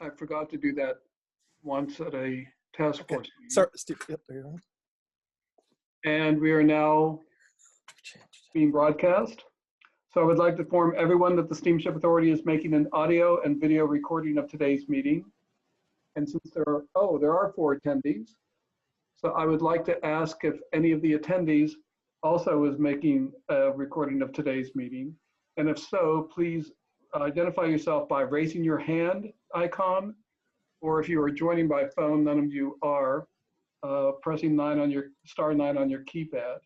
I forgot to do that once at a task Okay. force meeting. Sorry, Steve. Yep, there you go. And we are now being broadcast. So I would like to inform everyone that the Steamship Authority is making an audio and video recording of today's meeting. And since there are 4 attendees. So I would like to ask if any of the attendees also is making a recording of today's meeting. And if so, please identify yourself by raising your hand icon, or if you are joining by phone, none of you are, pressing star 9 on your keypad.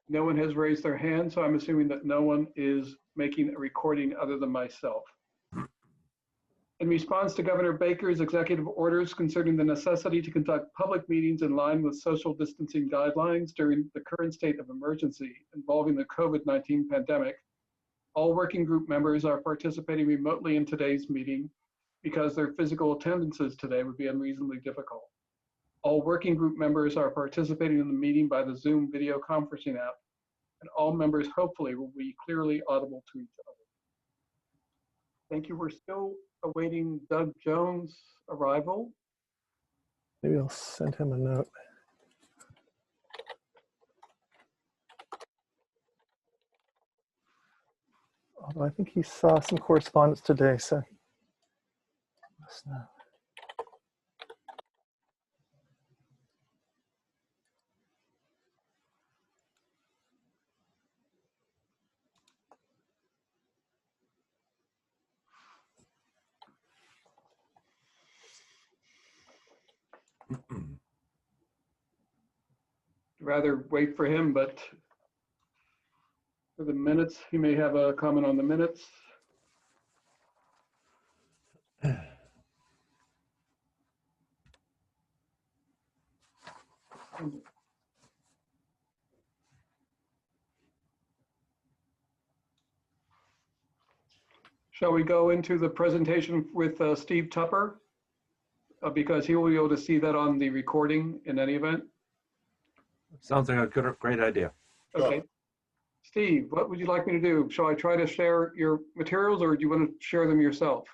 No one has raised their hand, so I'm assuming that no one is making a recording other than myself. In response to Governor Baker's executive orders concerning the necessity to conduct public meetings in line with social distancing guidelines during the current state of emergency involving the COVID-19 pandemic, all working group members are participating remotely in today's meeting because their physical attendances today would be unreasonably difficult. All working group members are participating in the meeting by the Zoom video conferencing app, and all members hopefully will be clearly audible to each other. Thank you. We're still awaiting Doug Jones' arrival. Maybe I'll send him a note. Although I think he saw some correspondence today, so must know. Rather wait for him, but for the minutes, he may have a comment on the minutes. Shall we go into the presentation with Steve Tupper? Because he will be able to see that on the recording in any event. Sounds like a great idea. Okay. Steve, what would you like me to do? Shall I try to share your materials, or do you want to share them yourself?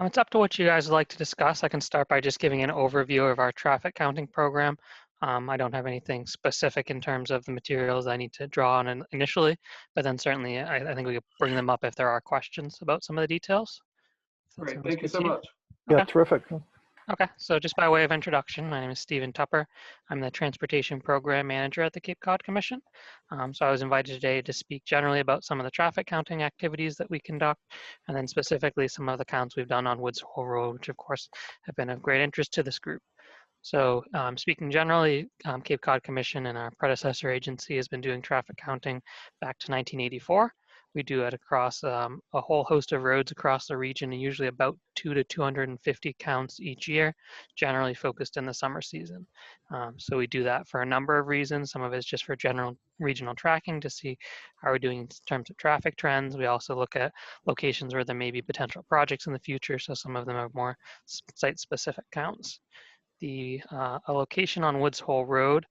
It's up to what you guys would like to discuss. I can start by just giving an overview of our traffic counting program. I don't have anything specific in terms of the materials I need to draw on initially, but then certainly I think we could bring them up if there are questions about some of the details. Great, thank you so much. Yeah, terrific. Okay, so just by way of introduction, my name is Stephen Tupper. I'm the Transportation Program Manager at the Cape Cod Commission. So I was invited today to speak generally about some of the traffic counting activities that we conduct, and then specifically some of the counts we've done on Woods Hole Road, which of course have been of great interest to this group. So speaking generally, Cape Cod Commission and our predecessor agency has been doing traffic counting back to 1984. We do it across a whole host of roads across the region, and usually about 200 to 250 counts each year, generally focused in the summer season. So we do that for a number of reasons. Some of it is just for general regional tracking to see how we're doing in terms of traffic trends. We also look at locations where there may be potential projects in the future, so some of them are more site-specific counts. A location on Woods Hole Road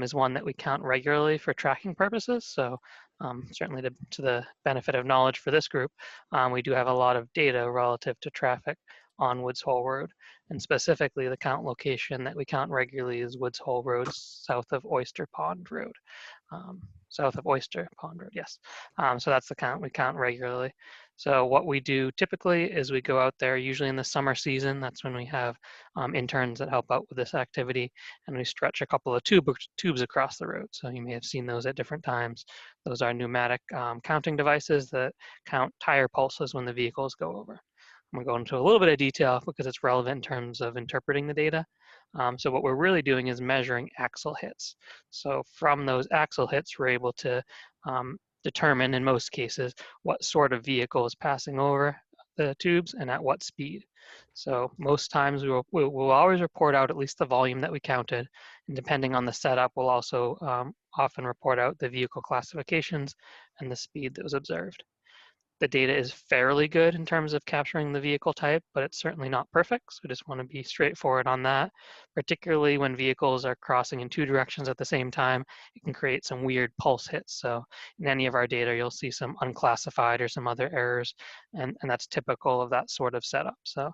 is one that we count regularly for tracking purposes. So certainly to the benefit of knowledge for this group, we do have a lot of data relative to traffic on Woods Hole Road. And specifically, the count location that we count regularly is Woods Hole Road, south of Oyster Pond Road. South of Oyster Pond Road, yes. So that's the count we count regularly. So what we do typically is we go out there, usually in the summer season. That's when we have interns that help out with this activity, and we stretch a couple of tubes across the road. So you may have seen those at different times. Those are pneumatic counting devices that count tire pulses when the vehicles go over. I'm going to go into a little bit of detail because it's relevant in terms of interpreting the data. So what we're really doing is measuring axle hits. So from those axle hits, we're able to determine, in most cases, what sort of vehicle is passing over the tubes and at what speed. So most times we'll always report out at least the volume that we counted, and depending on the setup, we'll also often report out the vehicle classifications and the speed that was observed. The data is fairly good in terms of capturing the vehicle type, but it's certainly not perfect. So I just want to be straightforward on that, particularly when vehicles are crossing in two directions at the same time. It can create some weird pulse hits. So in any of our data, you'll see some unclassified or some other errors, and that's typical of that sort of setup. So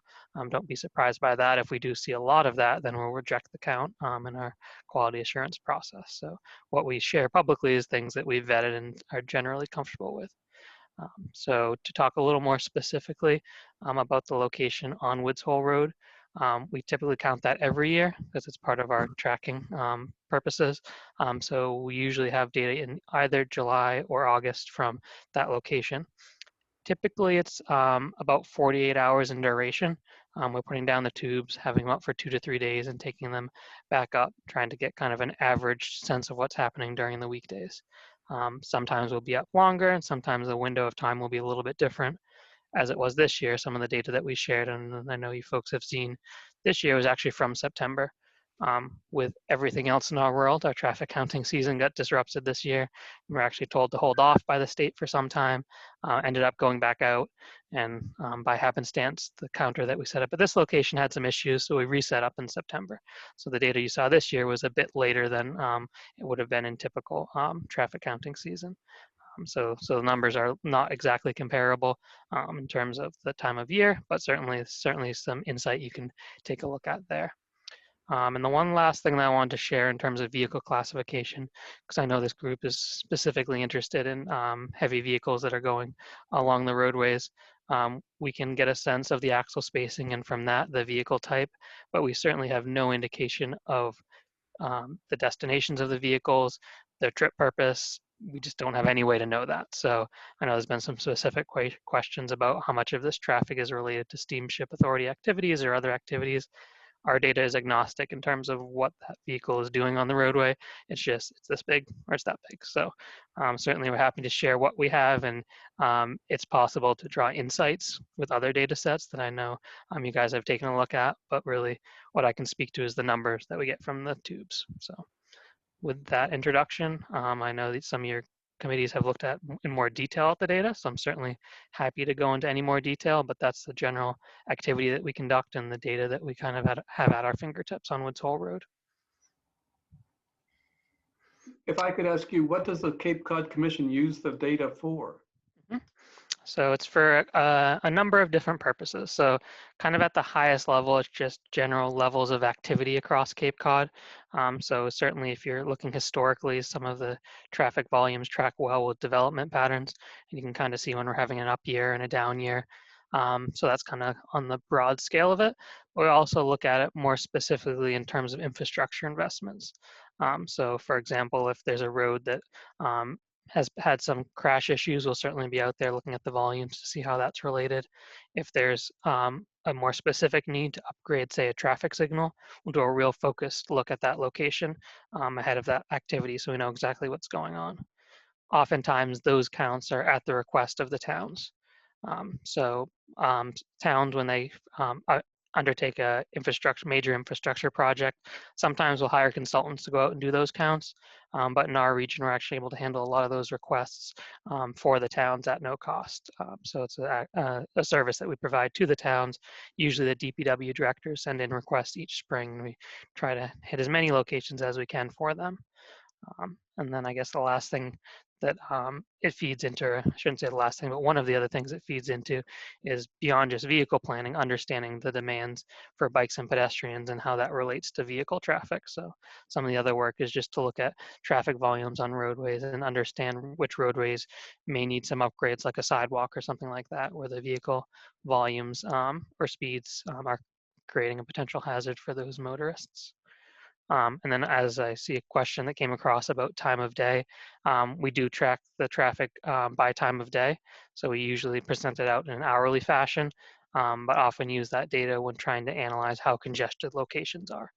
don't be surprised by that. If we do see a lot of that, then we'll reject the count in our quality assurance process. So what we share publicly is things that we've vetted and are generally comfortable with. So to talk a little more specifically about the location on Woods Hole Road, we typically count that every year because it's part of our tracking purposes. So we usually have data in either July or August from that location. Typically, it's about 48 hours in duration. We're putting down the tubes, having them up for 2 to 3 days, and taking them back up, trying to get kind of an average sense of what's happening during the weekdays. Sometimes we'll be up longer, and sometimes the window of time will be a little bit different. As it was this year, some of the data that we shared, and I know you folks have seen, this year was actually from September. With everything else in our world, our traffic counting season got disrupted this year. We were actually told to hold off by the state for some time, ended up going back out, and by happenstance, the counter that we set up at this location had some issues, so we reset up in September. So the data you saw this year was a bit later than it would have been in typical traffic counting season. So the numbers are not exactly comparable in terms of the time of year, but certainly some insight you can take a look at there. And the one last thing that I wanted to share in terms of vehicle classification, because I know this group is specifically interested in heavy vehicles that are going along the roadways. We can get a sense of the axle spacing and from that the vehicle type, but we certainly have no indication of the destinations of the vehicles, their trip purpose. We just don't have any way to know that. So I know there's been some specific questions about how much of this traffic is related to steamship authority activities or other activities. Our data is agnostic in terms of what that vehicle is doing on the roadway. It's just, it's this big or it's that big. So certainly we're happy to share what we have, and it's possible to draw insights with other data sets that I know you guys have taken a look at, but really what I can speak to is the numbers that we get from the tubes. So with that introduction, I know that some of your committees have looked at in more detail at the data, so I'm certainly happy to go into any more detail, but that's the general activity that we conduct and the data that we kind of have at our fingertips on Woods Hole Road. If I could ask you, what does the Cape Cod Commission use the data for? So it's for a number of different purposes. So kind of at the highest level, it's just general levels of activity across Cape Cod. So certainly if you're looking historically, some of the traffic volumes track well with development patterns. And you can kind of see when we're having an up year and a down year. So that's kind of on the broad scale of it. We also look at it more specifically in terms of infrastructure investments. So for example, if there's a road that has had some crash issues, we'll certainly be out there looking at the volumes to see how that's related. If there's a more specific need to upgrade, say, a traffic signal, we'll do a real focused look at that location ahead of that activity so we know exactly what's going on. Oftentimes, those counts are at the request of the towns. Towns, when they undertake a major infrastructure project, sometimes we'll hire consultants to go out and do those counts. But in our region, we're actually able to handle a lot of those requests for the towns at no cost. So it's a service that we provide to the towns. Usually the DPW directors send in requests each spring, and we try to hit as many locations as we can for them. And then I guess the last thing that it feeds into, I shouldn't say the last thing, but one of the other things it feeds into is beyond just vehicle planning, understanding the demands for bikes and pedestrians and how that relates to vehicle traffic. So some of the other work is just to look at traffic volumes on roadways and understand which roadways may need some upgrades, like a sidewalk or something like that, where the vehicle volumes or speeds are creating a potential hazard for those motorists. And then as I see a question that came across about time of day, we do track the traffic by time of day. So we usually present it out in an hourly fashion, but often use that data when trying to analyze how congested locations are.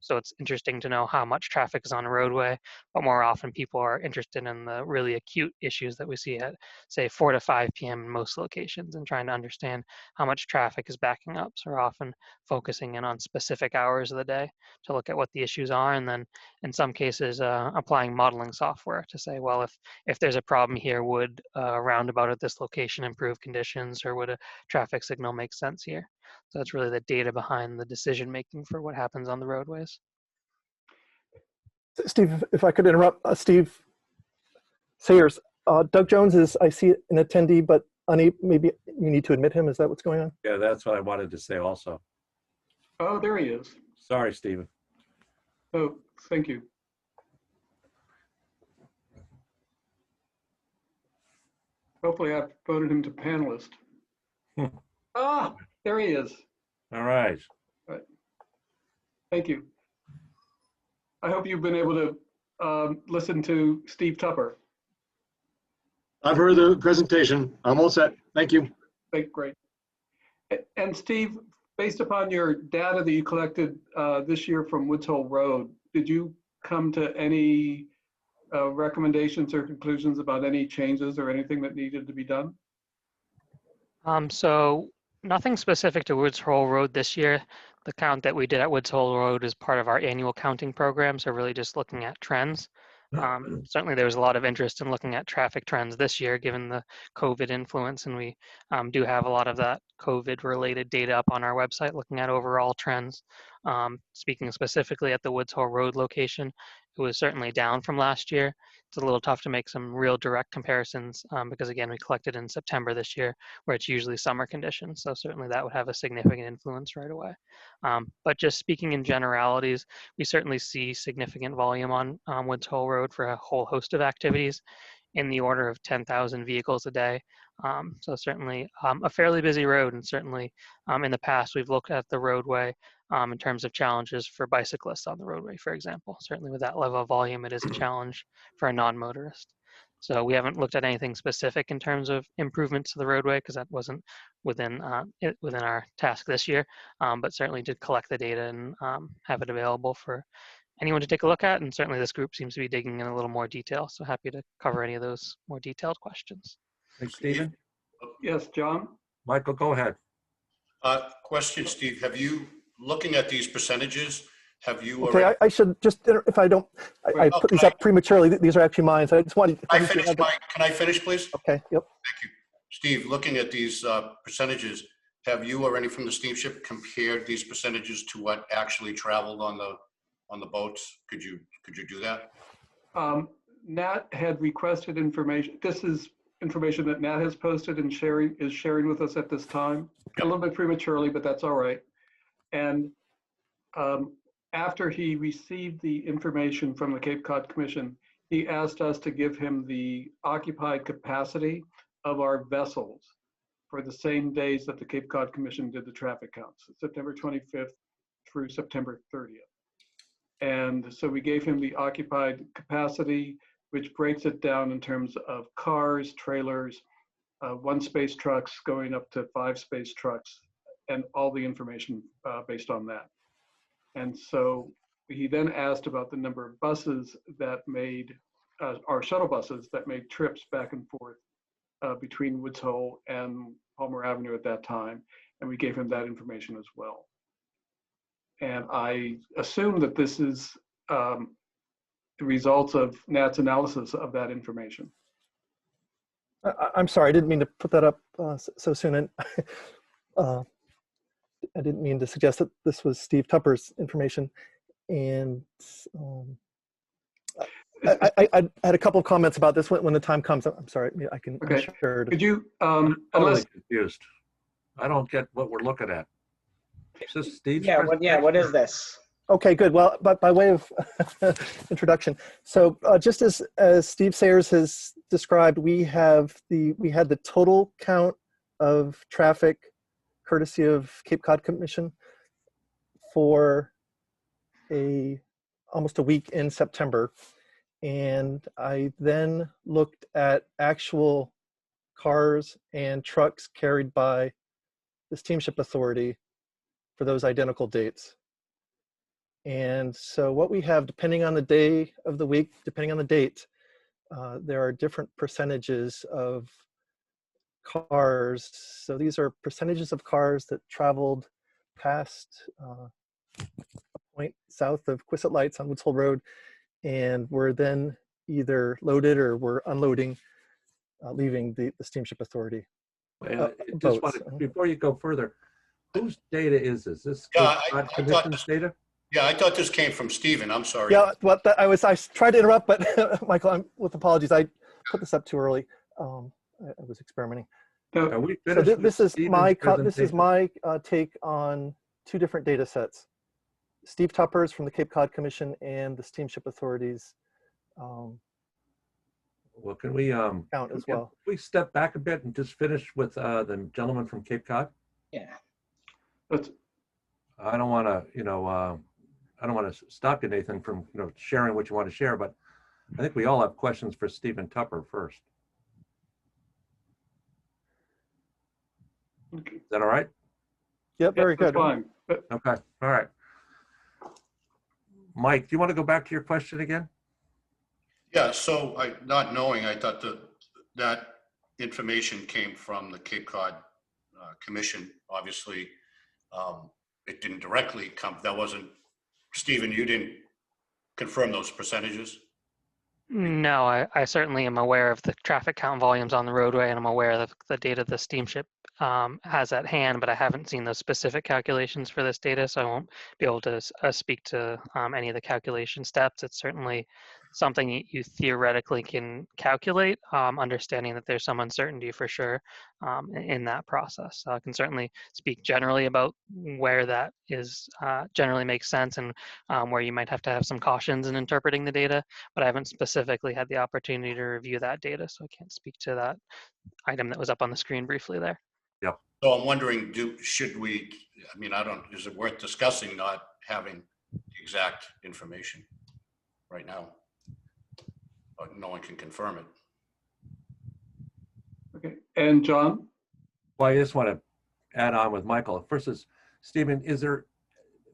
So it's interesting to know how much traffic is on a roadway, but more often people are interested in the really acute issues that we see at, say, 4 to 5 p.m. in most locations, and trying to understand how much traffic is backing up. So we're often focusing in on specific hours of the day to look at what the issues are, and then in some cases applying modeling software to say, well, if there's a problem here, would a roundabout at this location improve conditions, or would a traffic signal make sense here? So it's really the data behind the decision making for what happens on the roadways. Steve, if I could interrupt, Steve Sayers, Doug Jones is, I see, an attendee, but maybe you need to admit him. Is that what's going on? Yeah, that's what I wanted to say also. Oh, there he is. Sorry, Stephen. Oh, thank you. Hopefully I've voted him to panelist. Ah, there he is. All right. Thank you. I hope you've been able to listen to Steve Tupper. I've heard the presentation. I'm all set. Thank you. Great. And Steve, based upon your data that you collected this year from Woods Hole Road, did you come to any recommendations or conclusions about any changes or anything that needed to be done? So nothing specific to Woods Hole Road this year. The count that we did at Woods Hole Road is part of our annual counting program, so really just looking at trends. Certainly there was a lot of interest in looking at traffic trends this year given the COVID influence, and we do have a lot of that COVID related data up on our website looking at overall trends. Speaking specifically at the Woods Hole Road location, it was certainly down from last year. It's a little tough to make some real direct comparisons because again, we collected in September this year where it's usually summer conditions. So certainly that would have a significant influence right away. But just speaking in generalities, we certainly see significant volume on Woods Hole Road for a whole host of activities in the order of 10,000 vehicles a day. So certainly a fairly busy road, and certainly in the past we've looked at the roadway in terms of challenges for bicyclists on the roadway, for example. Certainly with that level of volume, it is a challenge for a non-motorist. So we haven't looked at anything specific in terms of improvements to the roadway because that wasn't within our task this year, but certainly did collect the data and have it available for anyone to take a look at. And certainly this group seems to be digging in a little more detail. So happy to cover any of those more detailed questions. Thanks, Stephen. Yes, John? Michael, go ahead. Question, Steve, have you, looking at these percentages, have you Okay, already? I should just, if I don't, I put these up prematurely. These are actually mine. So I just wanted. Can I finish, please? Okay, yep. Thank you. Steve, looking at these percentages, have you or any from the steamship compared these percentages to what actually traveled on the boats? Could you do that? Nat had requested information. This is information that Nat has posted and is sharing with us at this time. A little bit prematurely, but that's all right. And after he received the information from the Cape Cod Commission, he asked us to give him the occupied capacity of our vessels for the same days that the Cape Cod Commission did the traffic counts, September 25th through September 30th. And so we gave him the occupied capacity, which breaks it down in terms of cars, trailers, 1-space trucks going up to 5-space trucks, and all the information based on that. And so he then asked about the number of buses that made, our shuttle buses that made trips back and forth between Woods Hole and Palmer Avenue at that time. And we gave him that information as well. And I assume that this is the results of Nat's analysis of that information. I'm sorry, I didn't mean to put that up so soon. And I didn't mean to suggest that this was Steve Tupper's information. And I had a couple of comments about this when the time comes. I'm sorry, I can. Okay. Sure. Could you, I'm unless, totally confused. I don't get what we're looking at. Is this Steve's Yeah, presentation? what is this? Okay, good. Well, but by way of introduction, so just as Steve Sayers has described, we had the total count of traffic, courtesy of Cape Cod Commission, for almost a week in September, and I then looked at actual cars and trucks carried by the steamship authority for those identical dates. And so what we have, depending on the day of the week, depending on the date, there are different percentages of cars. So these are percentages of cars that traveled past a point south of Quistit Lights on Woods Hole Road, and were then either loaded or were unloading, leaving the steamship authority. Just Boats. wanted, before you go further, whose data is this? This Yeah, Cape Cod I thought Commission's this, data? yeah, I thought this came from Stephen. I'm sorry. Yeah, well, I tried to interrupt, but Michael, with apologies, I put this up too early. I was experimenting. Are we So finished with this is my Stephen's take on two different data sets. Steve Tupper's from the Cape Cod Commission and the Steamship Authority's Well, can we count as well. we step back a bit and just finish with the gentleman from Cape Cod? Yeah. That's, I don't want to, I don't want to stop you, Nathan, from sharing what you want to share, but I think we all have questions for Stephen Tupper first. okay. Is that all right? Yep, very That's good. fine. Okay, all right. Mike, do you want to go back to your question again? Yeah, so not knowing, I thought that information came from the Cape Cod Commission. Obviously, it didn't directly come, that wasn't, Stephen, you didn't confirm those percentages? No, I certainly am aware of the traffic count volumes on the roadway, and I'm aware of the data the steamship has at hand, but I haven't seen those specific calculations for this data, so I won't be able to speak to any of the calculation steps. It's certainly something you theoretically can calculate, understanding that there's some uncertainty for sure in that process. So I can certainly speak generally about where that is generally makes sense, and where you might have to have some cautions in interpreting the data, but I haven't specifically had the opportunity to review that data, so I can't speak to that item that was up on the screen briefly there. So I'm wondering, should we, I mean, is it worth discussing not having the exact information right now? But no one can confirm it. Okay. And John? Well, I just want to add on with Michael. First is, Stephen,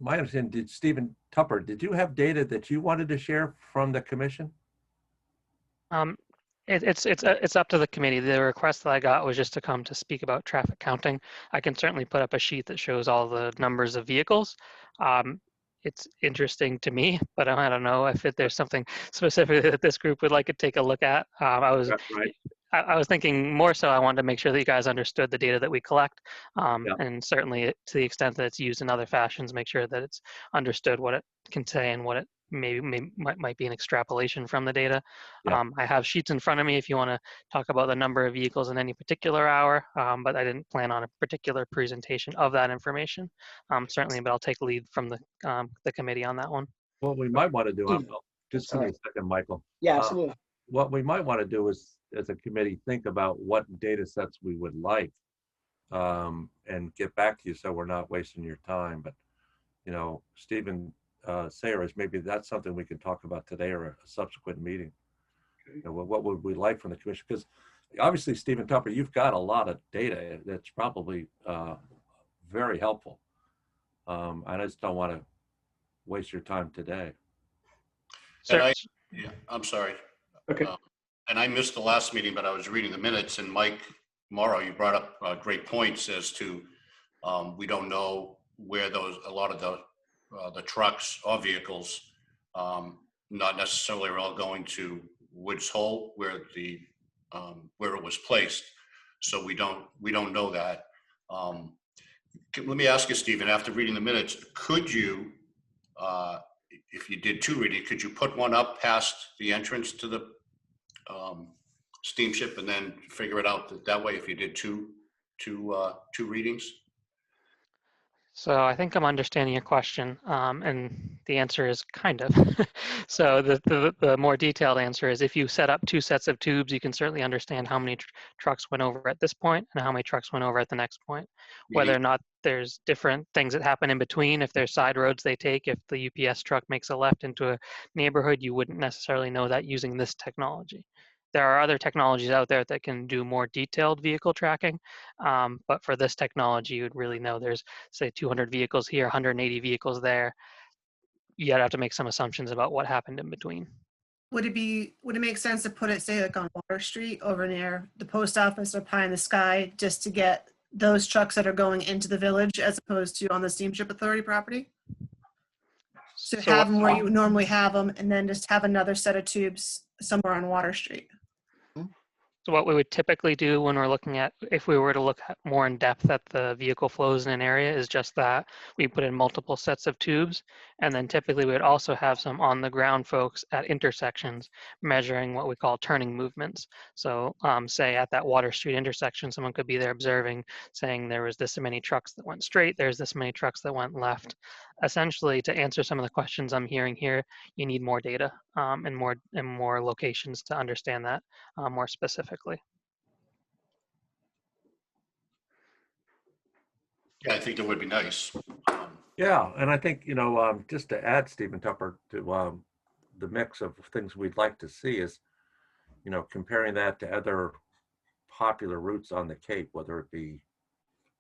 my understanding, did Stephen Tupper, did you have data that you wanted to share from the commission? It's up to the committee. The request that I got was just to come to speak about traffic counting. I can certainly put up a sheet that shows all the numbers of vehicles. It's interesting to me, but I don't know if there's something specifically that this group would like to take a look at. Right. I was thinking more so I wanted to make sure that you guys understood the data that we collect, and certainly to the extent that it's used in other fashions, make sure that it's understood what it can say and what it might be an extrapolation from the data. Yeah. I have sheets in front of me if you want to talk about the number of vehicles in any particular hour, but I didn't plan on a particular presentation of that information. Certainly, but I'll take lead from the committee on that one. What we might want to do, Stephen, just give me a second, Michael. Yeah, absolutely. What we might want to do is, as a committee, think about what data sets we would like, and get back to you so we're not wasting your time. But, Stephen Sayers, maybe that's something we can talk about today or a subsequent meeting. Okay. What would we like from the commission? Because obviously, Stephen Tupper, you've got a lot of data that's probably very helpful. I just don't want to waste your time today. And I'm sorry. Okay. And I missed the last meeting, but I was reading the minutes, and Mike Morrow, you brought up great points as to we don't know where a lot of the trucks or vehicles, not necessarily are all going to Woods Hole where it was placed. So we don't know that. Let me ask you, Stephen, after reading the minutes, could you, if you did two readings, could you put one up past the entrance to the steamship and then figure it out that way if you did two readings? So I think I'm understanding your question, and the answer is kind of. So the more detailed answer is if you set up two sets of tubes, you can certainly understand how many trucks went over at this point and how many trucks went over at the next point. Whether or not there's different things that happen in between, if there's side roads they take, if the UPS truck makes a left into a neighborhood, you wouldn't necessarily know that using this technology. There are other technologies out there that can do more detailed vehicle tracking, but for this technology, you would really know there's, say, 200 vehicles here, 180 vehicles there. you'd have to make some assumptions about what happened in between. Would it make sense to put it, say, like on Water Street over near the post office or Pie in the Sky, just to get those trucks that are going into the village as opposed to on the Steamship Authority property? So So have them where you normally have them, and then just have another set of tubes somewhere on Water Street. So what we would typically do when we're looking at, if we were to look at more in depth at the vehicle flows in an area, is just that we put in multiple sets of tubes. And then typically we would also have some on the ground folks at intersections measuring what we call turning movements. So say at that Water Street intersection, someone could be there observing, saying there was this many trucks that went straight, there's this many trucks that went left. Essentially, to answer some of the questions I'm hearing here, you need more data and more locations to understand that more specifically. Yeah, I think that would be nice. Yeah, and I think, just to add, Stephen Tupper, to the mix of things we'd like to see is, comparing that to other popular routes on the Cape, whether it be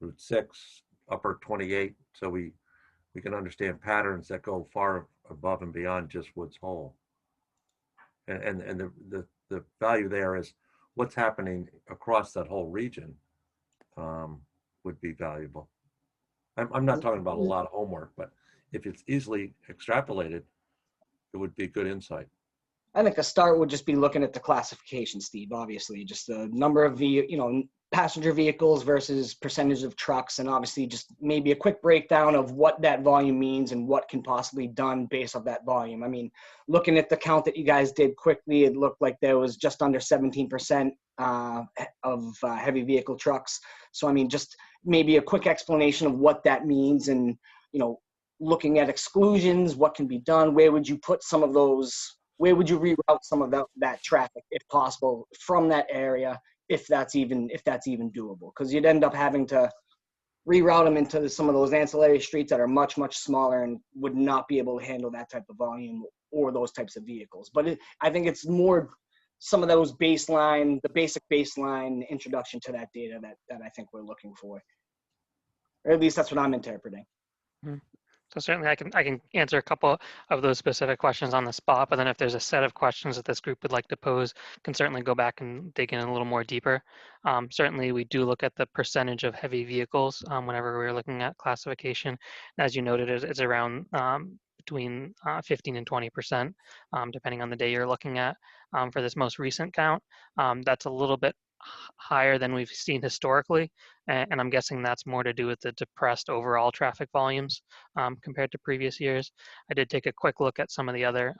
Route 6, Upper 28, so we can understand patterns that go far above and beyond just Woods Hole. And the value there is what's happening across that whole region would be valuable. I'm not talking about a lot of homework, but if it's easily extrapolated, it would be good insight. I think a start would just be looking at the classification, Steve, obviously, just the number of passenger vehicles versus percentage of trucks, and obviously just maybe a quick breakdown of what that volume means and what can possibly be done based off that volume. I mean, looking at the count that you guys did quickly, it looked like there was just under 17% of heavy vehicle trucks. So, I mean, just maybe a quick explanation of what that means, and, looking at exclusions, what can be done, where would you put some of those, where would you reroute some of that traffic if possible from that area, if that's even doable? Because you'd end up having to reroute them into some of those ancillary streets that are much, much smaller and would not be able to handle that type of volume or those types of vehicles. But I think it's more some of those the basic baseline introduction to that data that I think we're looking for. Or at least that's what I'm interpreting. Mm-hmm. So certainly I can answer a couple of those specific questions on the spot, but then if there's a set of questions that this group would like to pose, can certainly go back and dig in a little more deeper. Certainly we do look at the percentage of heavy vehicles whenever we're looking at classification. As you noted, it's around between 15 and 20%, depending on the day you're looking at. For this most recent count, that's a little bit higher than we've seen historically, and I'm guessing that's more to do with the depressed overall traffic volumes compared to previous years. I did take a quick look at some of the other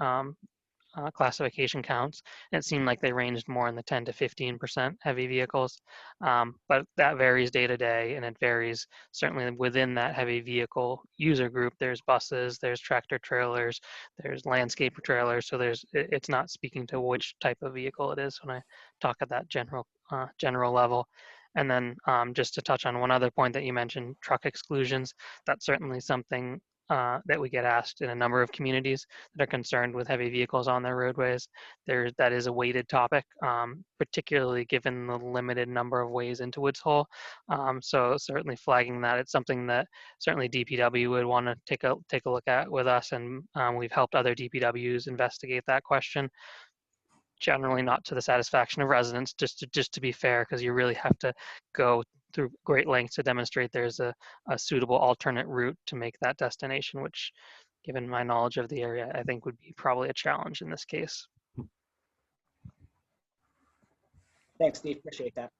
classification counts, and it seemed like they ranged more in the 10 to 15% heavy vehicles, but that varies day to day, and it varies certainly within that heavy vehicle user group. There's buses, there's tractor trailers, there's landscape trailers, so it's not speaking to which type of vehicle it is when I talk at that general level. And then just to touch on one other point that you mentioned, truck exclusions, that's certainly something that we get asked in a number of communities that are concerned with heavy vehicles on their roadways. That is a weighted topic, particularly given the limited number of ways into Woods Hole. So certainly flagging that, it's something that certainly DPW would want to take a look at with us, and we've helped other DPWs investigate that question. Generally not to the satisfaction of residents, just to be fair, because you really have to go through great lengths to demonstrate there's a suitable alternate route to make that destination, which, given my knowledge of the area, I think would be probably a challenge in this case. Thanks, Steve. Appreciate that.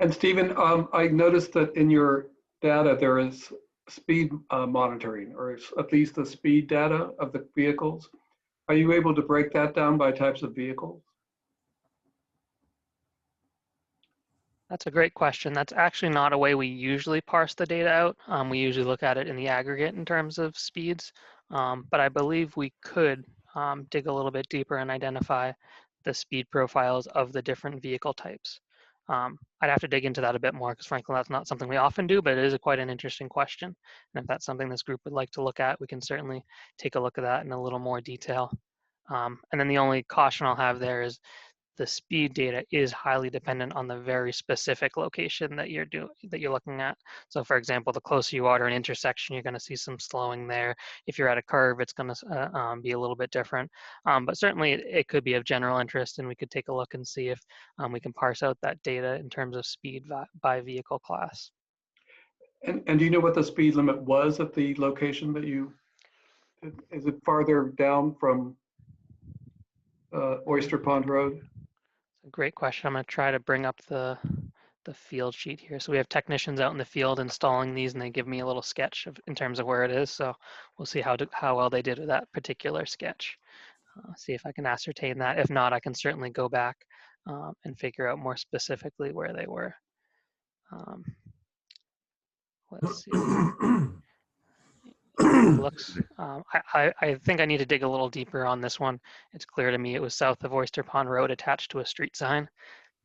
And Stephen, I noticed that in your data, there is speed monitoring, or at least the speed data of the vehicles. Are you able to break that down by types of vehicles? That's a great question. That's actually not a way we usually parse the data out. We usually look at it in the aggregate in terms of speeds, but I believe we could dig a little bit deeper and identify the speed profiles of the different vehicle types. I'd have to dig into that a bit more because frankly, that's not something we often do, but it is quite an interesting question. And if that's something this group would like to look at, we can certainly take a look at that in a little more detail. And then the only caution I'll have there is the speed data is highly dependent on the very specific location that you're looking at. So for example, the closer you are to an intersection, you're going to see some slowing there. If you're at a curve, it's going to be a little bit different. But certainly it could be of general interest, and we could take a look and see if we can parse out that data in terms of speed by vehicle class. And do you know what the speed limit was at the location that is it farther down from Oyster Pond Road? A great question. I'm going to try to bring up the field sheet here. So we have technicians out in the field installing these, and they give me a little sketch in terms of where it is. So we'll see how well they did with that particular sketch. See if I can ascertain that. If not, I can certainly go back and figure out more specifically where they were. Let's see. It looks, I think I need to dig a little deeper on this one. It's clear to me it was south of Oyster Pond Road attached to a street sign.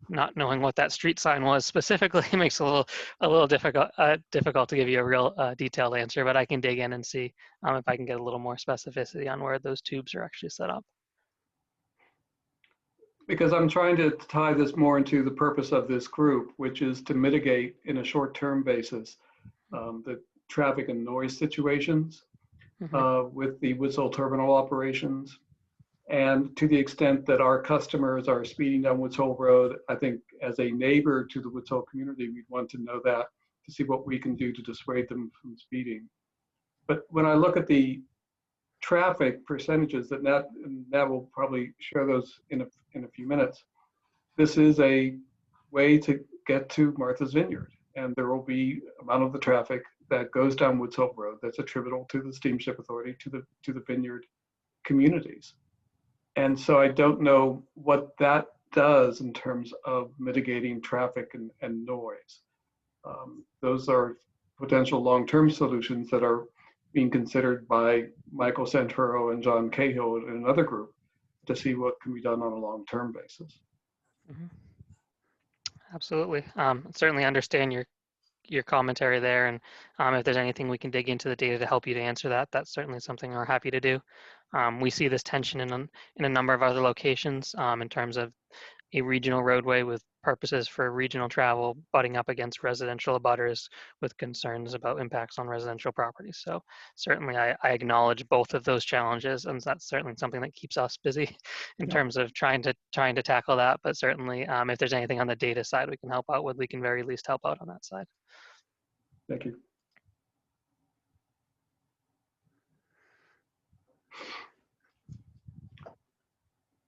Not knowing what that street sign was specifically makes it a little difficult to give you a real detailed answer, but I can dig in and see if I can get a little more specificity on where those tubes are actually set up. Because I'm trying to tie this more into the purpose of this group, which is to mitigate in a short-term basis the traffic and noise situations with the Woods Hole terminal operations. And to the extent that our customers are speeding down Woods Hole Road, I think as a neighbor to the Woods Hole community, we'd want to know that to see what we can do to dissuade them from speeding. But when I look at the traffic percentages that Nat will probably share those in a few minutes, this is a way to get to Martha's Vineyard. And there will be amount of the traffic that goes down Woods Hole Road that's attributable to the Steamship Authority, to the vineyard communities. And so I don't know what that does in terms of mitigating traffic and noise. Those are potential long-term solutions that are being considered by Michael Santoro and John Cahill and another group to see what can be done on a long-term basis. Absolutely. Certainly understand your commentary there, and if there's anything we can dig into the data to help you to answer that, that's certainly something we're happy to do. We see this tension in a number of other locations in terms of a regional roadway with purposes for regional travel butting up against residential abutters with concerns about impacts on residential properties. So certainly I acknowledge both of those challenges, and that's certainly something that keeps us busy in terms of trying to tackle that. But certainly if there's anything on the data side we can help out with, we can very least help out on that side. Thank you.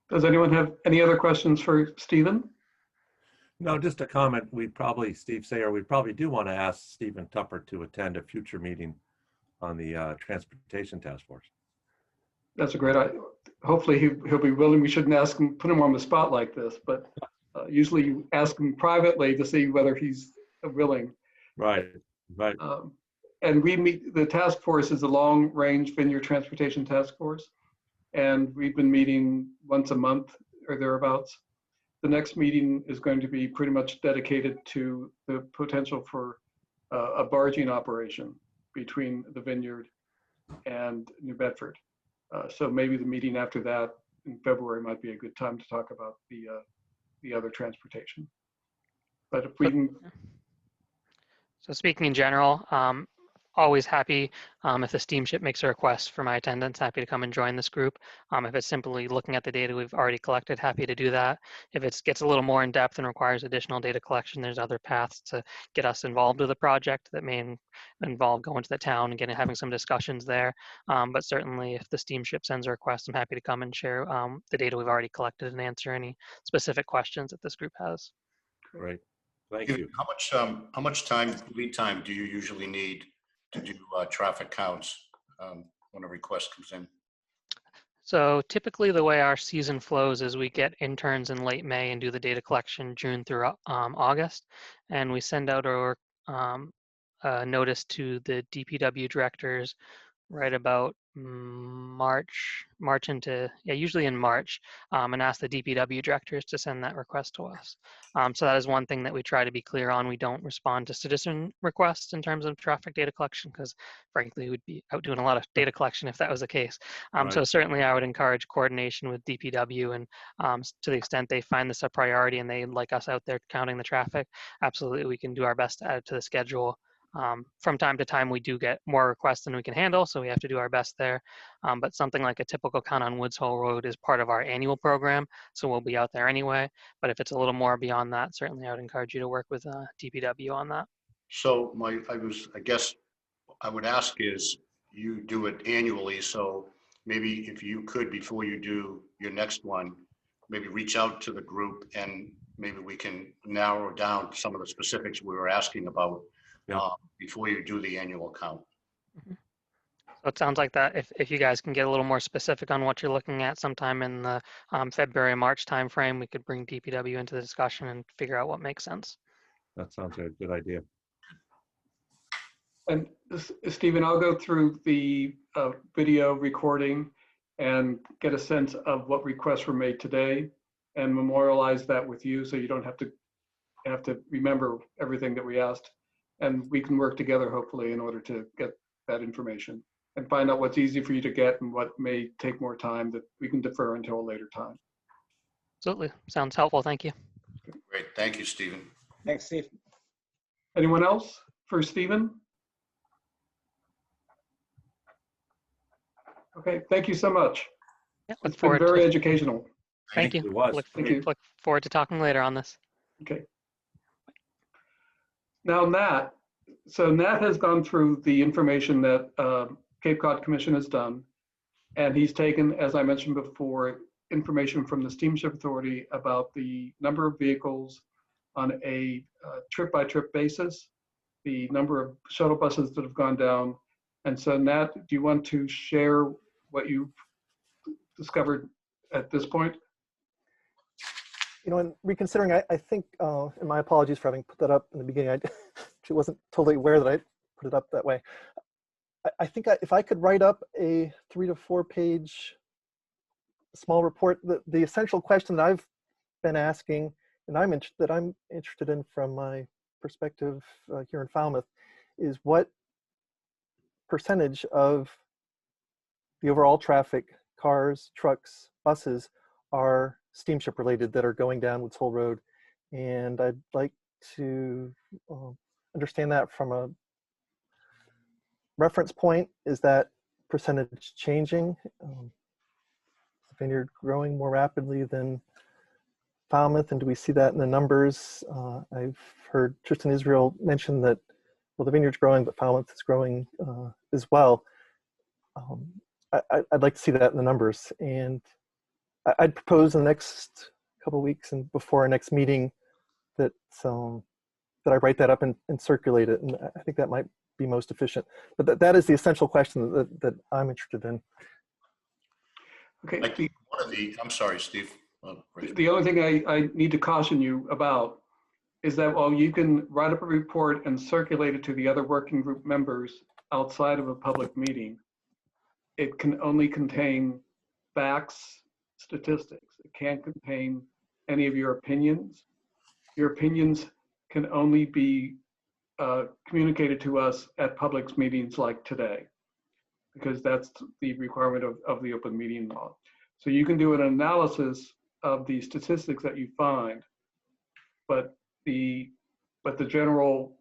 Does anyone have any other questions for Stephen? No, just a comment. Steve Sayer, we probably do want to ask Stephen Tupper to attend a future meeting on the Transportation Task Force. That's a great idea. Hopefully he'll be willing. We shouldn't put him on the spot like this, but usually you ask him privately to see whether he's willing. Right. And the task force is a long-range vineyard transportation task force. And we've been meeting once a month or thereabouts. The next meeting is going to be pretty much dedicated to the potential for a barging operation between the vineyard and New Bedford. So maybe the meeting after that in February might be a good time to talk about the other transportation. But if we can. So speaking in general, always happy if the steamship makes a request for my attendance, happy to come and join this group. If it's simply looking at the data we've already collected, happy to do that. If it gets a little more in depth and requires additional data collection, there's other paths to get us involved with the project that may involve going to the town and having some discussions there. But certainly if the steamship sends a request, I'm happy to come and share the data we've already collected and answer any specific questions that this group has. Great. Thank you. How much lead time do you usually need to do traffic counts when a request comes in? So typically the way our season flows is we get interns in late May and do the data collection June through August, and we send out our notice to the DPW directors right about March into, yeah, usually in March, and ask the DPW directors to send that request to us. So that is one thing that we try to be clear on. We don't respond to citizen requests in terms of traffic data collection, because frankly, we'd be out doing a lot of data collection if that was the case. Right. So certainly I would encourage coordination with DPW, and to the extent they find this a priority and they like us out there counting the traffic, absolutely we can do our best to add it to the schedule. From time to time, we do get more requests than we can handle, so we have to do our best there. But something like a typical count on Woods Hole Road is part of our annual program, so we'll be out there anyway. But if it's a little more beyond that, certainly I would encourage you to work with DPW on that. So I guess I would ask is, you do it annually, so maybe if you could, before you do your next one, maybe reach out to the group and maybe we can narrow down some of the specifics we were asking about. Yeah. Before you do the annual count. So it sounds like that if you guys can get a little more specific on what you're looking at sometime in the February, March timeframe, we could bring DPW into the discussion and figure out what makes sense. That sounds like a good idea. And Stephen, I'll go through the video recording and get a sense of what requests were made today and memorialize that with you, so you don't have to remember everything that we asked. And we can work together, hopefully, in order to get that information and find out what's easy for you to get and what may take more time that we can defer until a later time. Absolutely. Sounds helpful. Thank you. Great, thank you, Stephen. Thanks, Steve. Anyone else for Stephen? Okay, thank you so much. Yeah, It's been very educational. Thank you. It was. Look forward to talking later on this. Okay. Now, Nat, so Nat has gone through the information that Cape Cod Commission has done, and he's taken, as I mentioned before, information from the Steamship Authority about the number of vehicles on a trip-by-trip basis, the number of shuttle buses that have gone down. And so, Nat, do you want to share what you've discovered at this point? You know, in reconsidering, I think, and my apologies for having put that up in the beginning, I actually wasn't totally aware that I put it up that way. I think if I could write up a 3 to 4 page small report, the essential question that I've been asking, and I'm interested in from my perspective here in Falmouth, is what percentage of the overall traffic, cars, trucks, buses, are steamship related that are going down Woods Hole Road. And I'd like to understand that from a reference point. Is that percentage changing? Is the vineyard growing more rapidly than Falmouth? And do we see that in the numbers? I've heard Tristan Israel mention that, well, the vineyard's growing, but Falmouth is growing as well. I'd like to see that in the numbers. And I'd propose in the next couple of weeks and before our next meeting that that I write that up and circulate it. And I think that might be most efficient. But that is the essential question that I'm interested in. Okay. I think one of the, I'm sorry, Steve. The only thing I need to caution you about is that while you can write up a report and circulate it to the other working group members outside of a public meeting, it can only contain facts, statistics. It can't contain any of your opinions. Your opinions can only be communicated to us at public meetings like today, because that's the requirement of the open meeting law. So you can do an analysis of the statistics that you find, but the general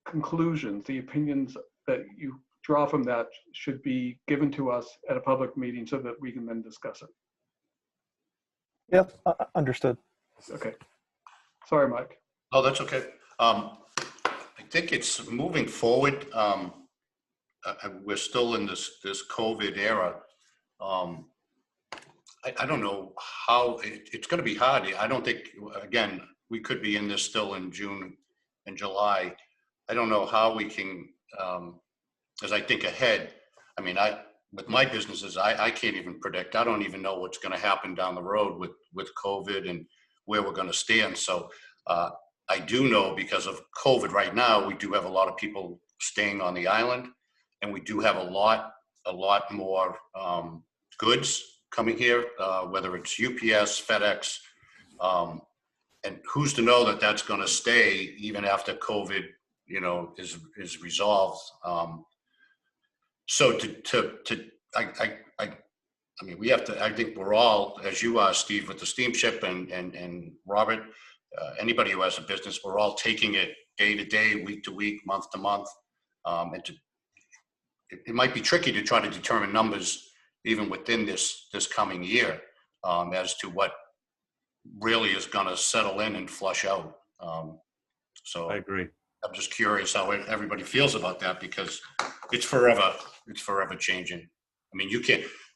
conclusions, the opinions that you draw from that should be given to us at a public meeting so that we can then discuss it. Yep, understood. Okay. Sorry, Mike. Oh, that's okay. I think it's moving forward. We're still in this COVID era. I don't know how it's going to be hard. I don't think, again, we could be in this still in June and July. I don't know how we can, as I think ahead, I mean, with my businesses, I can't even predict. I don't even know what's going to happen down the road with COVID and where we're going to stand. So I do know because of COVID right now, we do have a lot of people staying on the island, and we do have a lot a lot more goods coming here, whether it's UPS, FedEx, and who's to know that that's going to stay even after COVID, is resolved. So I mean, we have to, I think we're all, as you are, Steve, with the steamship and Robert, anybody who has a business, we're all taking it day to day, week to week, month to month. It might be tricky to try to determine numbers even within this coming year as to what really is going to settle in and flush out. So I agree. I'm just curious how everybody feels about that, because it's forever changing. I mean,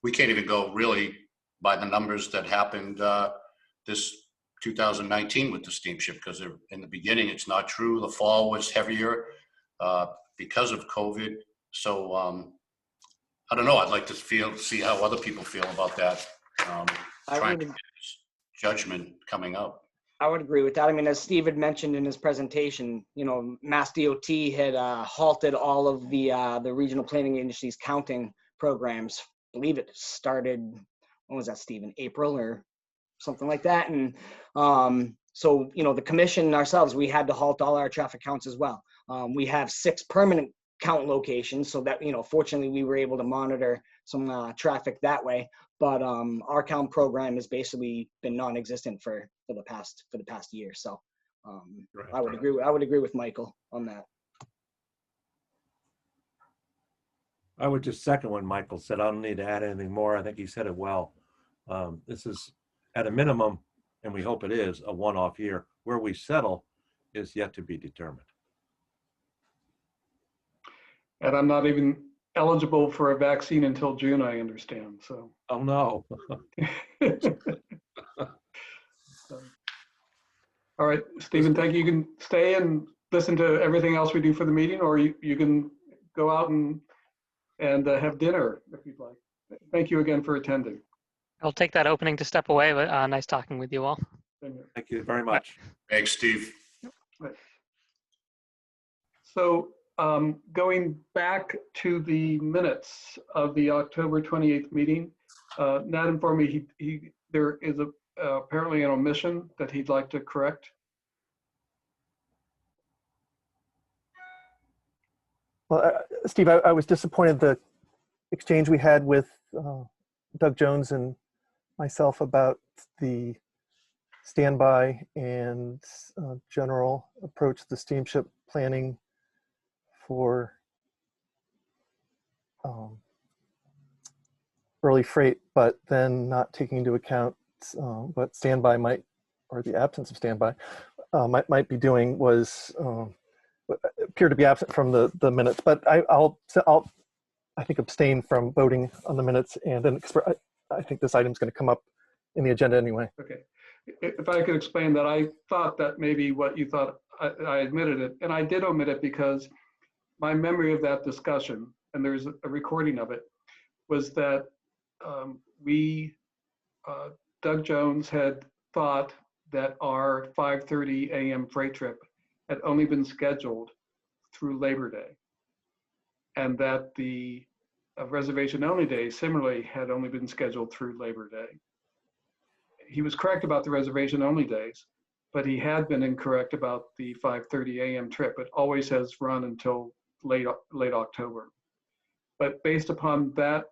we can't even go really by the numbers that happened this 2019 with the steamship, because in the beginning, it's not true. The fall was heavier because of COVID. So I don't know. I'd like to see how other people feel about that. Trying to get judgment coming up. I would agree with that. I mean, as Steve had mentioned in his presentation, Mass DOT had halted all of the regional planning agencies counting programs. I believe it started, when was that, Steve, in April or something like that? And so, the commission ourselves, we had to halt all our traffic counts as well. We have 6 permanent count locations, so that, fortunately we were able to monitor some traffic that way. But our count program has basically been non-existent for the past year. So Right. I would agree with Michael on that. I would just second what Michael said. I don't need to add anything more. I think he said it well. This is at a minimum, and we hope it is, a one-off year. Where we settle is yet to be determined. And I'm not even eligible for a vaccine until June, I understand, so. Oh, no. So, all right, Stephen, thank you. You can stay and listen to everything else we do for the meeting, or you can go out and have dinner if you'd like. Thank you again for attending. I'll take that opening to step away, but nice talking with you all. Thank you very much. Thanks, Steve. So going back to the minutes of the October 28th meeting, Nat informed me there is apparently an omission that he'd like to correct. Well, Steve, I was disappointed the exchange we had with Doug Jones and myself about the standby and general approach to the steamship planning for early freight, but then not taking into account what standby might, or the absence of standby, might be doing was appear to be absent from the minutes. But I'll I think abstain from voting on the minutes, and then I think this item is going to come up in the agenda anyway. Okay. If I could explain that, I thought that maybe what you thought, I admitted it, and I did omit it because my memory of that discussion, and there's a recording of it, was that Doug Jones had thought that our 5:30 a.m. freight trip had only been scheduled through Labor Day, and that the reservation only day similarly had only been scheduled through Labor Day. He was correct about the reservation only days, but he had been incorrect about the 5:30 a.m. trip. It always has run until late October. But based upon that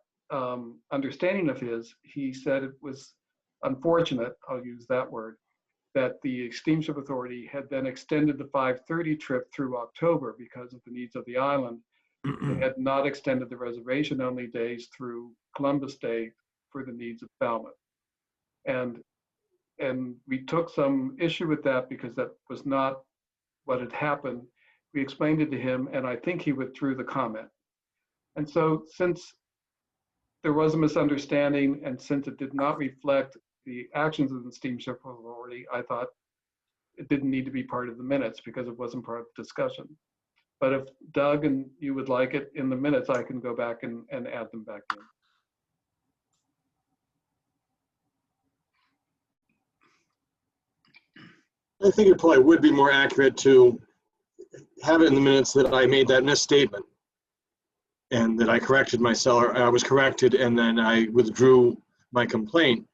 understanding of his, he said it was unfortunate, I'll use that word, that the Steamship Authority had then extended the 5:30 trip through October because of the needs of the island. They had not extended the reservation only days through Columbus Day for the needs of Falmouth. And we took some issue with that because that was not what had happened. We explained it to him, and I think he withdrew the comment. And so since there was a misunderstanding, and since it did not reflect the actions of the Steamship Authority, I thought it didn't need to be part of the minutes because it wasn't part of the discussion. But if Doug and you would like it in the minutes, I can go back and add them back in. I think it probably would be more accurate to have it in the minutes that I made that misstatement. and that I corrected myself, or I was corrected, and then I withdrew my complaint,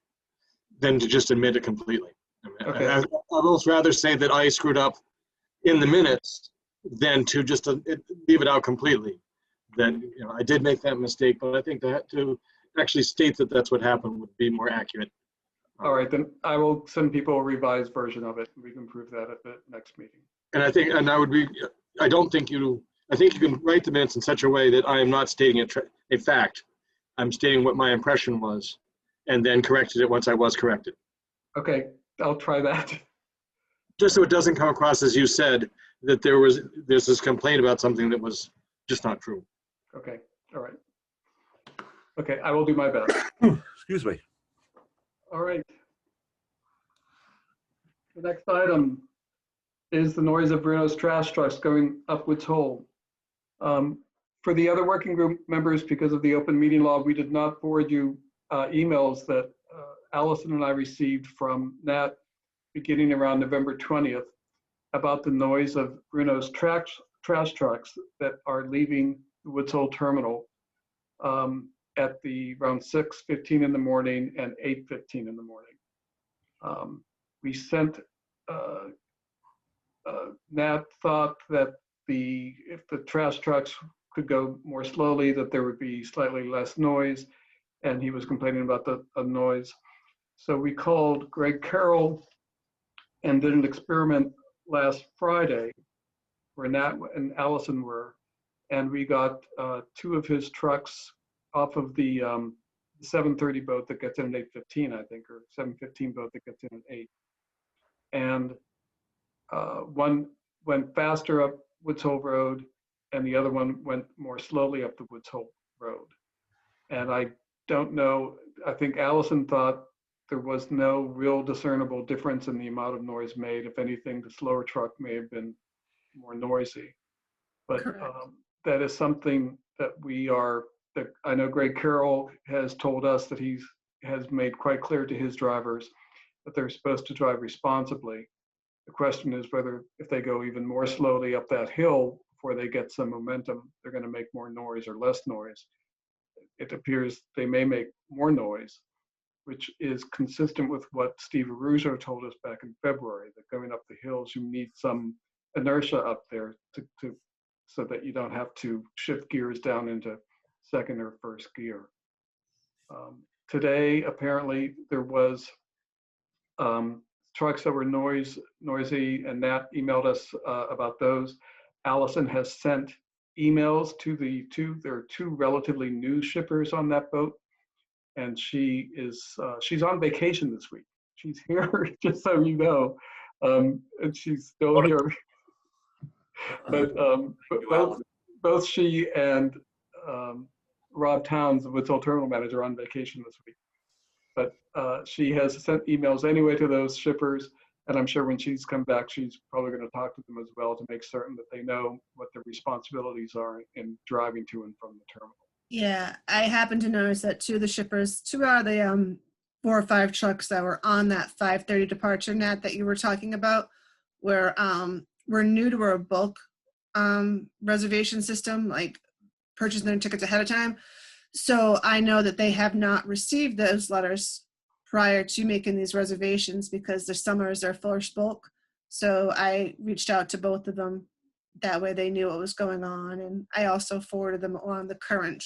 than to just admit it completely. Okay. I'd almost rather say that I screwed up in the minutes than to just leave it out completely. That, you know, I did make that mistake, but I think that to actually state that that's what happened would be more accurate. All right, then I will send people a revised version of it. We can prove that at the next meeting. And I think, and I would be, I don't think you, I think you can write the minutes in such a way that I am not stating a fact. I'm stating what my impression was, and then corrected it once I was corrected. Okay, I'll try that. Just so it doesn't come across, as you said, that there's this complaint about something that was just not true. Okay, all right. Okay, I will do my best. Excuse me. All right. The next item is the noise of Bruno's trash trucks going up Woods Hole. For the other working group members, because of the open meeting law, we did not forward you emails that Allison and I received from Nat beginning around November 20th about the noise of Bruno's trash trucks that are leaving the Woods Hole terminal at around 6:15 in the morning and 8:15 in the morning. We sent, Nat thought that if the trash trucks could go more slowly, that there would be slightly less noise, and he was complaining about the noise. So we called Greg Carroll and did an experiment last Friday where Nat and Allison were, and we got 2 of his trucks off of the 7:30 boat that gets in at 8:15, I think, or 7:15 boat that gets in at 8. And one went faster up Woods Hole Road, and the other one went more slowly up the Woods Hole Road. And I don't know, I think Allison thought there was no real discernible difference in the amount of noise made. If anything, the slower truck may have been more noisy. But that is something that that I know Greg Carroll has told us that he has made quite clear to his drivers that they're supposed to drive responsibly. The question is whether if they go even more slowly up that hill before they get some momentum, they're going to make more noise or less noise. It appears they may make more noise, which is consistent with what Steve Arujo told us back in February, that going up the hills, you need some inertia up there so that you don't have to shift gears down into second or first gear. Today, apparently, there was trucks that were noisy, and Nat emailed us about those. Allison has sent emails to there are 2 relatively new shippers on that boat, and she's on vacation this week. She's here, just so you know, and she's still here. But both she and Rob Towns, the Woods Hole Terminal Manager, are on vacation this week. But she has sent emails anyway to those shippers, and I'm sure when she's come back, she's probably going to talk to them as well to make certain that they know what their responsibilities are in driving to and from the terminal. Yeah, I happened to notice that 2 of the shippers, 2 out of the 4 or 5 trucks that were on that 5:30 departure, Nat, that you were talking about, were new to our bulk reservation system, like purchasing their tickets ahead of time. So I know that they have not received those letters prior to making these reservations because the summer is their first bulk. So I reached out to both of them. That way they knew what was going on. And I also forwarded them on the current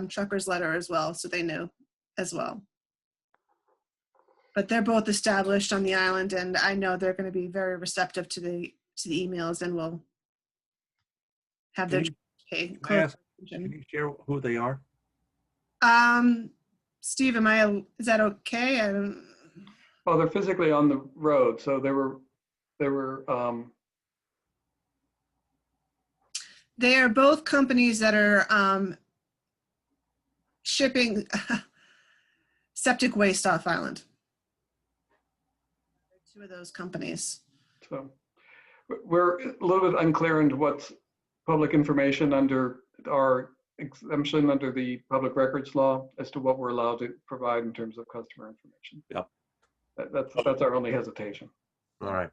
trucker's letter as well, so they knew as well. But they're both established on the island, and I know they're going to be very receptive to the emails, and will have their Can you share who they are? Steve, is that okay? I don't... Well, they're physically on the road, so they were They are both companies that are shipping septic waste off island. 2 of those companies. so we're a little bit unclear into what's public information under our exemption under the public records law as to what we're allowed to provide in terms of customer information. Yep. That's our only hesitation. All right.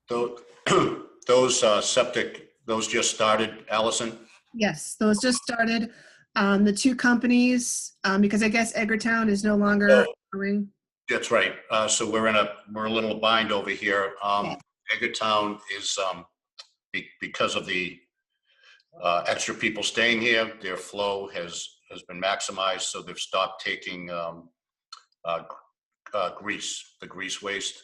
Those septic, those just started, Allison? Yes, those just started. The two companies, because I guess Edgartown is no longer going. That's right. So we're a little bind over here. Edgartown is, because of the extra people staying here, their flow has been maximized, so they've stopped taking grease, the grease waste.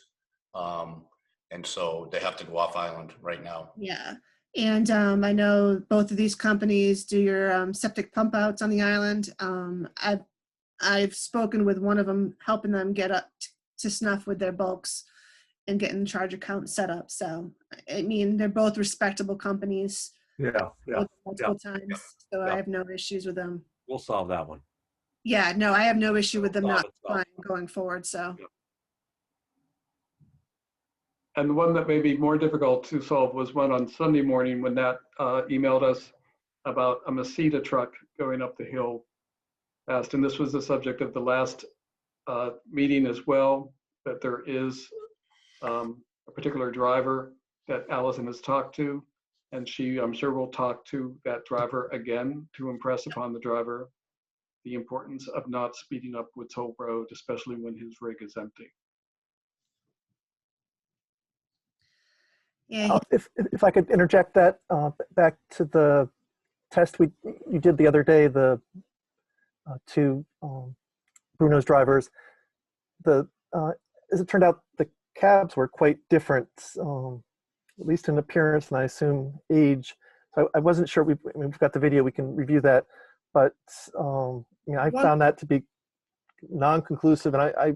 And so they have to go off island right now. Yeah. And I know both of these companies do your septic pump outs on the island. I've spoken with one of them, helping them get up to snuff with their bulks and getting the charge account set up. So, I mean, they're both respectable companies. Yeah, yeah. Multiple times. So I have no issues with them. We'll solve that one. Yeah, no, I have no issue with them Solve not it, applying going forward. So. And the one that may be more difficult to solve was one on Sunday morning when Nat emailed us about a Mesita truck going up the hill fast. And this was the subject of the last meeting as well, that there is a particular driver that Allison has talked to. And she, I'm sure, will talk to that driver again to impress upon the driver the importance of not speeding up Woods Hole Road, especially when his rig is empty. Yeah, If I could interject that back to the test you did the other day, the two Bruno's drivers. As it turned out, the cabs were quite different, at least in appearance and I assume age. So I wasn't sure. We've got the video. We can review that, but I found that to be non-conclusive, and I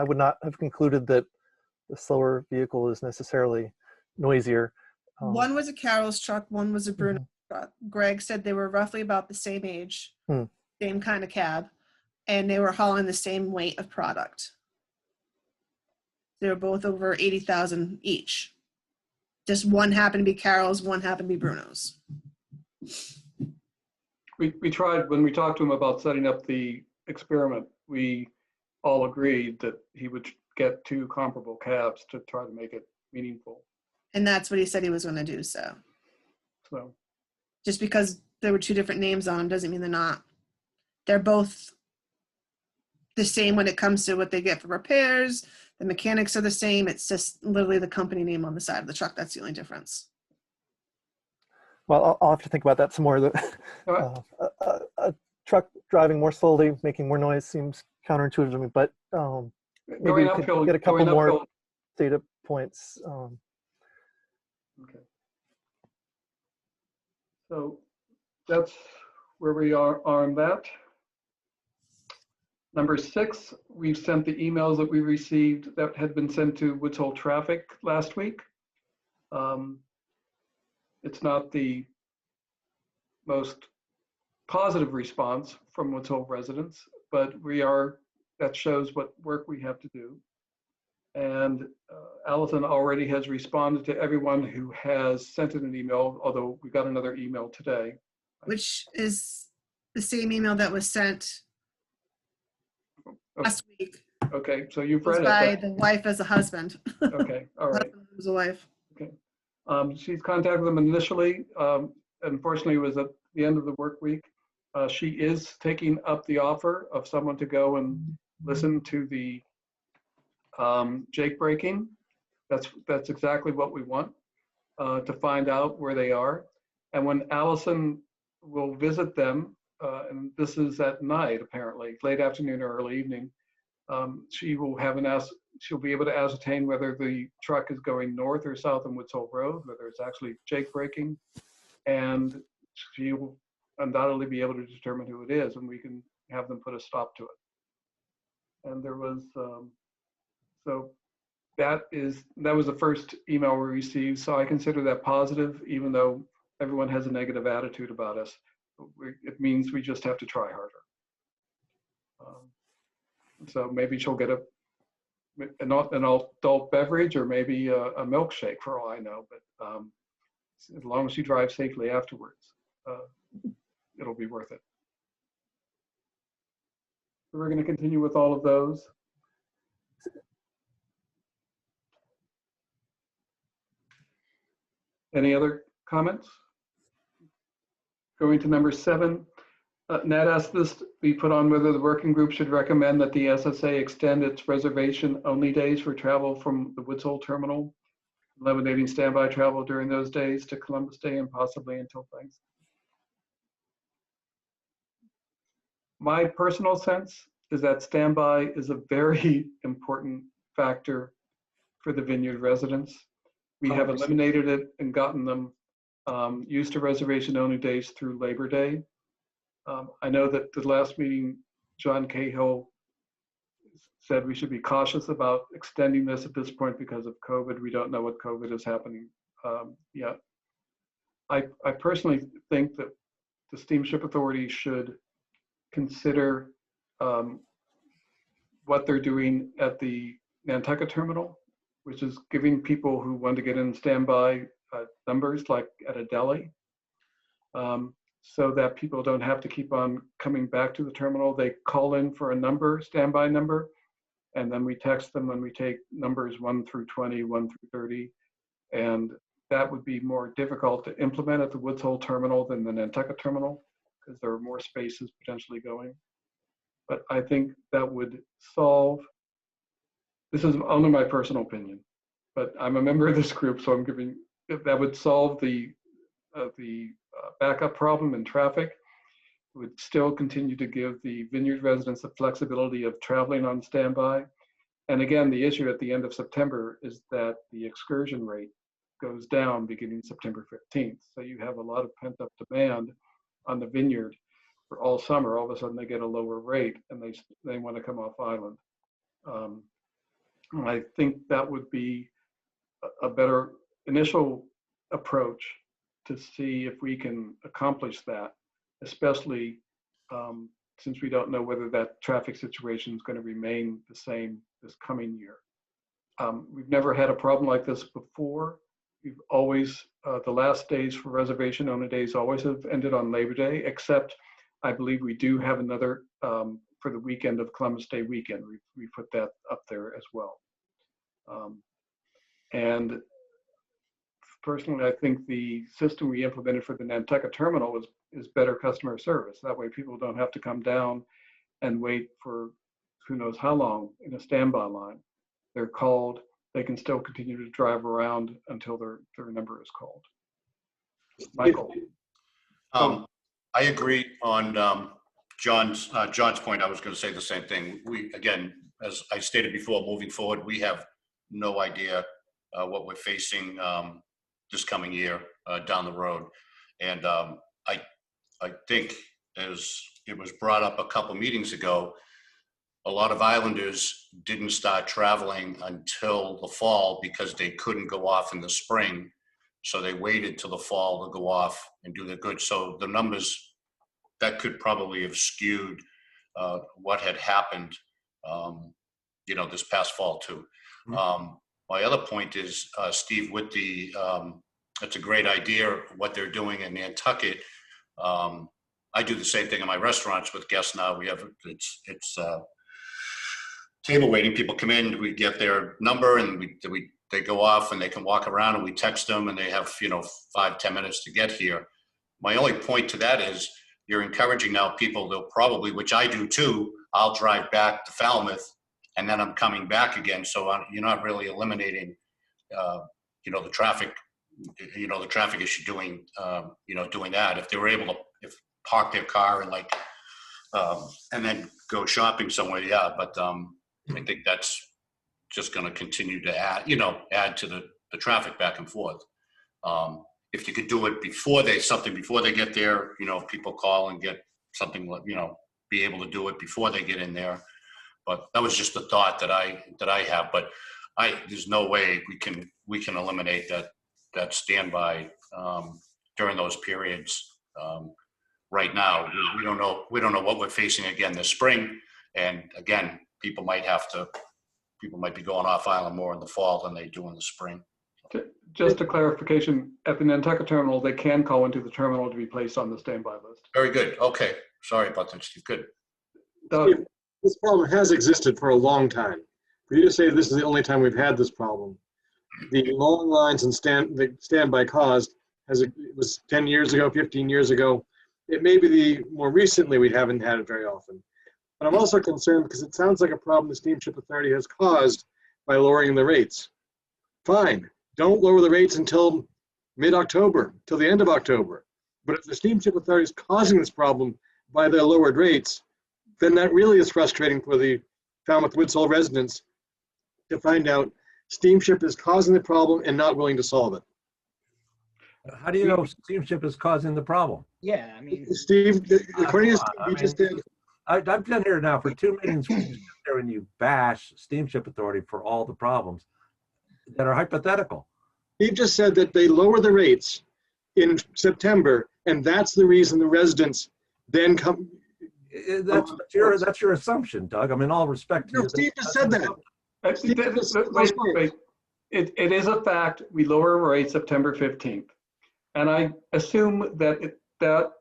would not have concluded that the slower vehicle is necessarily noisier. one was a Carol's truck, one was a Bruno truck. Greg said they were roughly about the same age, same kind of cab, and they were hauling the same weight of product. They were both over 80,000 each. Just one happened to be Carol's, one happened to be Bruno's. We tried, when we talked to him about setting up the experiment, we all agreed that he would get two comparable cabs to try to make it meaningful. And that's what he said he was going to do. So just because there were two different names on them doesn't mean they're not. They're both the same when it comes to what they get for repairs. The mechanics are the same. It's just literally the company name on the side of the truck. That's the only difference. Well, I'll have to think about that some more. A truck driving more slowly, making more noise seems counterintuitive to me, but maybe we could get a couple more data points. Okay. So that's where we are on that. Number 6, we've sent the emails that we received that had been sent to Woods Hole Traffic last week. It's not the most positive response from Woods Hole residents, but that shows what work we have to do. And Allison already has responded to everyone who has sent in an email, although we got another email today. Which is the same email that was sent last week. Okay, so you've read it. By the wife as a husband. Okay, all right. Husband was a wife. Okay. She's contacted them initially. Unfortunately, it was at the end of the work week. She is taking up the offer of someone to go and listen to the jake braking. That's exactly what we want, to find out where they are. And when Allison will visit them, and this is at night apparently, late afternoon or early evening, she'll be able to ascertain whether the truck is going north or south on Woods Hole Road, whether it's actually jake braking, and she will undoubtedly be able to determine who it is, and we can have them put a stop to it. And there was, so that was the first email we received. So I consider that positive, even though everyone has a negative attitude about us. It means we just have to try harder. So maybe she'll get an adult beverage, or maybe a milkshake for all I know, but as long as she drives safely afterwards, it'll be worth it. So we're going to continue with all of those. Any other comments? Going to number 7, Nat asked this to be put on whether the working group should recommend that the SSA extend its reservation-only days for travel from the Woods Hole terminal, eliminating standby travel during those days to Columbus Day and possibly until Thanksgiving. My personal sense is that standby is a very important factor for the Vineyard residents. We have 100%. eliminated it and gotten them used to reservation-only days through Labor Day. I know that the last meeting, John Cahill said we should be cautious about extending this at this point because of COVID. We don't know what COVID is happening yet. I personally think that the Steamship Authority should consider what they're doing at the Nantucket terminal, which is giving people who want to get in standby numbers like at a deli, so that people don't have to keep on coming back to the terminal. They call in for a number, standby number, and then we text them when we take numbers 1 through 20, 1 through 30, and that would be more difficult to implement at the Woods Hole terminal than the Nantucket terminal because there are more spaces potentially going. But I think that would solve, this is only my personal opinion, but I'm a member of this group, so I'm giving, that would solve the backup problem in traffic. It would still continue to give the Vineyard residents the flexibility of traveling on standby. And again, the issue at the end of September is that the excursion rate goes down beginning September 15th. So you have a lot of pent-up demand on the Vineyard for all summer. All of a sudden they get a lower rate and they want to come off island. I think that would be a better initial approach to see if we can accomplish that, especially since we don't know whether that traffic situation is going to remain the same this coming year. We've never had a problem like this before. We've always, the last days for reservation only days always have ended on Labor Day, except I believe we do have another for the weekend of Columbus Day weekend. We put that up there as well. And personally, I think the system we implemented for the Nantucket terminal is better customer service. That way people don't have to come down and wait for who knows how long in a standby line. They're called, they can still continue to drive around until their number is called. Michael. I agree on John's point. I was going to say the same thing. We, again, as I stated before, moving forward, we have no idea what we're facing this coming year down the road. And I think, as it was brought up a couple meetings ago, a lot of islanders didn't start traveling until the fall because they couldn't go off in the spring. So they waited till the fall to go off and do their good. So the numbers that could probably have skewed what had happened, this past fall too. My other point is, Steve, with the, it's a great idea what they're doing in Nantucket. I do the same thing in my restaurants with guests now. We have, it's table waiting. People come in, we get their number and they go off and they can walk around and we text them and they have, 5-10 minutes to get here. My only point to that is you're encouraging now people, they'll probably, which I do too, I'll drive back to Falmouth and then I'm coming back again. So you're not really eliminating, the traffic, the traffic issue doing, doing that. If they were able to park their car and and then go shopping somewhere, yeah. But I think that's just going to continue to add to the traffic back and forth. If you could do it before they get there, people call and get something, be able to do it before they get in there. But that was just a thought that I have. But there's no way we can eliminate that standby during those periods. Right now, we don't know what we're facing again this spring, and again, people might be going off island more in the fall than they do in the spring. Just a clarification, at the Nantucket terminal, they can call into the terminal to be placed on the standby list. Very good. Okay. Sorry about that, Steve. Good. Doug. This problem has existed for a long time. For you to say this is the only time we've had this problem, the long lines and the standby caused, it was 10 years ago, 15 years ago, It may be the more recently we haven't had it very often. But I'm also concerned because it sounds like a problem the Steamship Authority has caused by lowering the rates. Fine, don't lower the rates until mid-October, till the end of October. But if the Steamship Authority is causing this problem by their lowered rates, then that really is frustrating for the Falmouth Woods Hole residents to find out Steamship is causing the problem and not willing to solve it. How do you know steamship is causing the problem? Yeah, I mean, Steve, according to Come on, Steve, you just did. I've been here now for 2 meetings where you sit there and you bash Steamship Authority for all the problems that are hypothetical. Steve just said that they lower the rates in September, and that's the reason the residents then come. That's your assumption, Doug. I mean, all respect to No, you. Steve just said that. It is a fact, we lower rates September 15th. And I assume that that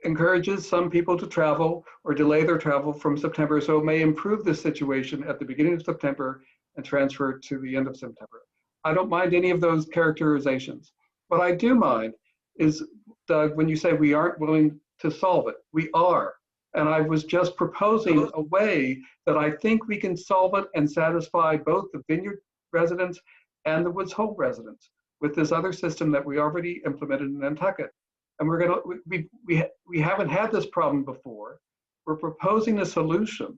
encourages some people to travel or delay their travel from September. So it may improve the situation at the beginning of September and transfer to the end of September. I don't mind any of those characterizations. What I do mind is, Doug, when you say we aren't willing to solve it, we are. And I was just proposing a way that I think we can solve it and satisfy both the Vineyard residents and the Woods Hole residents with this other system that we already implemented in Nantucket. And we haven't had this problem before. We're proposing a solution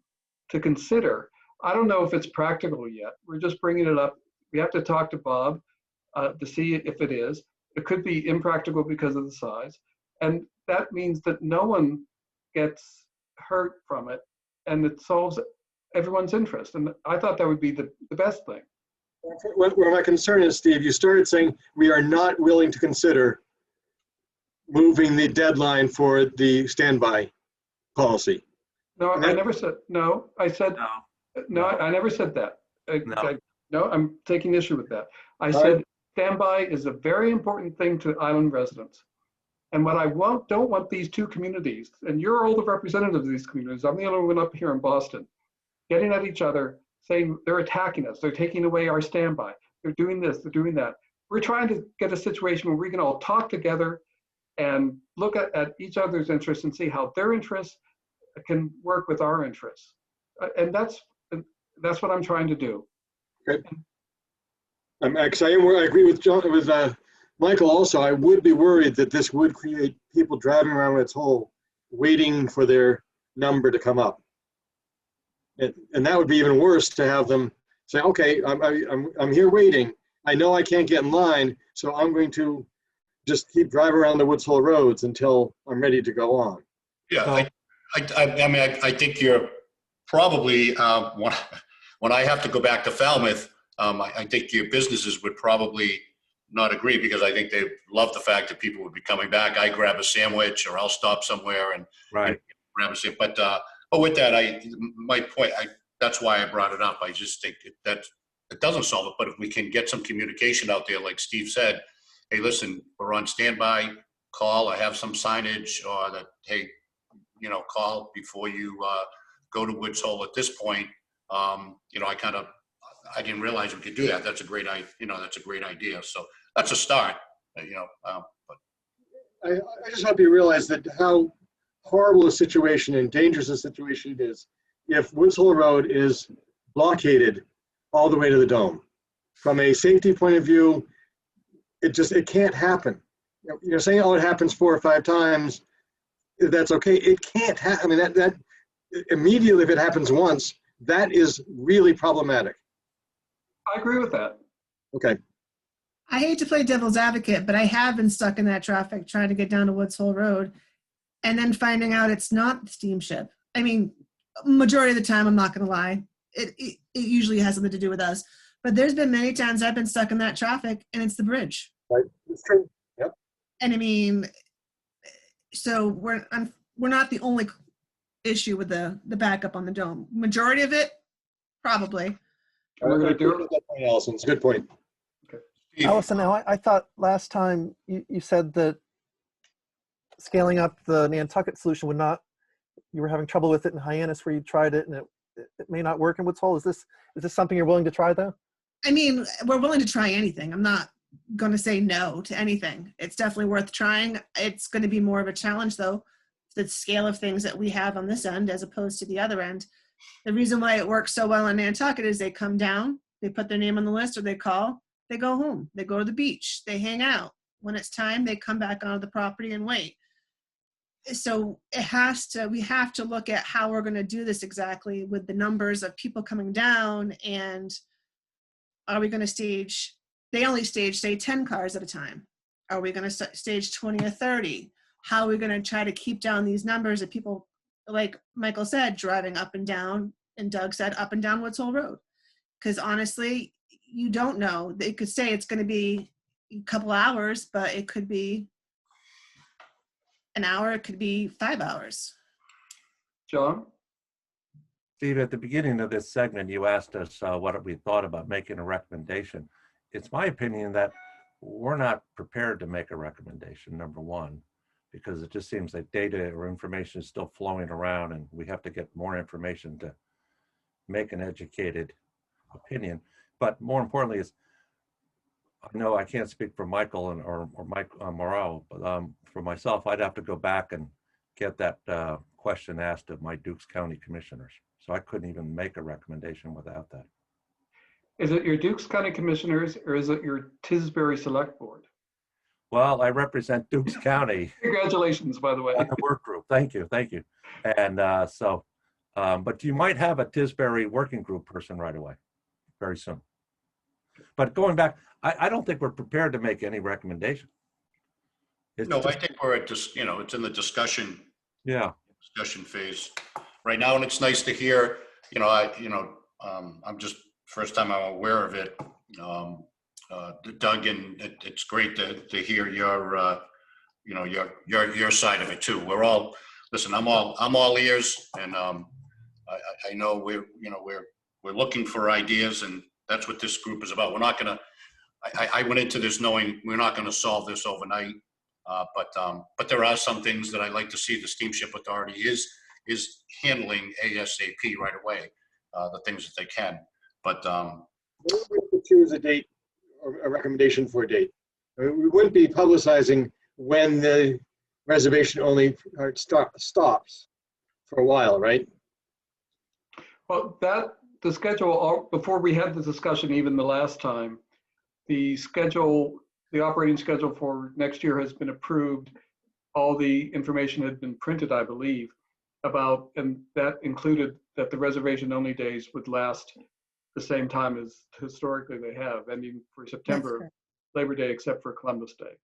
to consider. I don't know if it's practical yet. We're just bringing it up. We have to talk to Bob to see if it is. It could be impractical because of the size. And that means that no one gets hurt from it, and it solves everyone's interest. And I thought that would be the best thing. Where my concern is, Steve, you started saying we are not willing to consider moving the deadline for the standby policy. No, I never said, no, I said, no, I never said that. No, I'm taking issue with that. I said standby is a very important thing to island residents. And what I don't want these two communities, and you're all the representatives of these communities, I'm the only one up here in Boston, getting at each other, saying they're attacking us, they're taking away our standby, they're doing this, they're doing that. We're trying to get a situation where we can all talk together and look at each other's interests and see how their interests can work with our interests. And that's what I'm trying to do. Okay. I agree with John, with Michael also. I would be worried that this would create people driving around Woods Hole waiting for their number to come up. And that would be even worse to have them say, okay, I'm here waiting. I know I can't get in line, so I'm going to just keep driving around the Woods Hole roads until I'm ready to go on. Yeah, I mean, I think you're probably, when I have to go back to Falmouth, I think your businesses would probably not agree, because I think they love the fact that people would be coming back. I grab a sandwich, or I'll stop somewhere and grab a sandwich. But with that, my point, that's why I brought it up. I just think that it doesn't solve it, but if we can get some communication out there, like Steve said, hey, listen, we're on standby, call, I have some signage, or that, hey, call before you go to Woods Hole at this point. I didn't realize we could do that. That's a great idea. So that's a start, but I just hope you realize that how horrible a situation and dangerous a situation it is if Woods Hole Road is blockaded all the way to the dome. From a safety point of view, it can't happen. You're saying, oh, it happens 4 or 5 times. That's okay. It can't happen. I mean, that immediately, if it happens once, that is really problematic. I agree with that. Okay. I hate to play devil's advocate, but I have been stuck in that traffic trying to get down to Woods Hole Road and then finding out it's not the steamship. I mean, majority of the time, I'm not going to lie. It usually has something to do with us. But there's been many times I've been stuck in that traffic and it's the bridge. Right. It's true. Yep. And I mean, so we're not the only issue with the backup on the dome. Majority of it, probably. We're going to do it. Allison, it's a good point. Okay. Allison, now I thought last time you said that scaling up the Nantucket solution you were having trouble with it in Hyannis where you tried it and it may not work in Woods Hole. Is this something you're willing to try though? I mean, we're willing to try anything. I'm not going to say no to anything. It's definitely worth trying. It's going to be more of a challenge, though, the scale of things that we have on this end as opposed to the other end. The reason why it works so well in Nantucket is they come down, they put their name on the list, or they call, they go home, they go to the beach, they hang out. When it's time, they come back onto the property and wait. So we have to look at how we're going to do this exactly with the numbers of people coming down, and are we going to stage, they only stage, say, 10 cars at a time. Are we going to stage 20 or 30? How are we going to try to keep down these numbers of people, like Michael said, driving up and down, and Doug said up and down Woods Hole Road? Because honestly, you don't know. They could say it's going to be a couple hours, but it could be an hour, it could be 5 hours. John? Steve, at the beginning of this segment, you asked us what we thought about making a recommendation. It's my opinion that we're not prepared to make a recommendation, number one, because it just seems like data or information is still flowing around and we have to get more information to make an educated opinion. But more importantly is, I know I can't speak for Michael or Mike Morrow, but for myself, I'd have to go back and get that question asked of my Dukes County commissioners. So I couldn't even make a recommendation without that. Is it your Dukes County Commissioners or is it your Tisbury Select Board? Well, I represent Dukes County. Congratulations, by the way. On the work group. Thank you. Thank you. And but you might have a Tisbury working group person right away, very soon. But going back, I don't think we're prepared to make any recommendation. No, I think we're at just, it's in the discussion phase right now, and it's nice to hear. I'm just first time I'm aware of it. Doug, and it's great to hear your side of it too. We're all I'm all ears, and I know we're looking for ideas, and that's what this group is about. We're not gonna. I went into this knowing we're not going to solve this overnight, but there are some things that I'd like to see the Steamship Authority is handling ASAP right away, the things that they can. But what if we choose a date, or a recommendation for a date? I mean, we wouldn't be publicizing when the reservation only stops for a while, right? Well, the schedule, before we had the discussion even the last time, the operating schedule for next year has been approved. All the information had been printed, I believe, and that included that the reservation only days would last the same time as historically they have, ending for September, Labor Day, except for Columbus Day.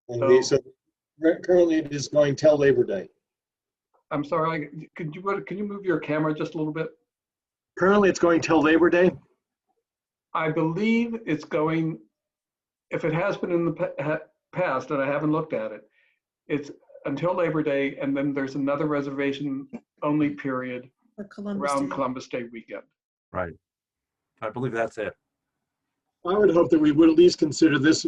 And so currently it is going till Labor Day. I'm sorry, can you move your camera just a little bit? Currently it's going till Labor Day? I believe it's going, if it has been in the past, and I haven't looked at it, it's until Labor Day, and then there's another reservation only period around Columbus Day weekend. Right. I believe that's it. I would hope that we would at least consider this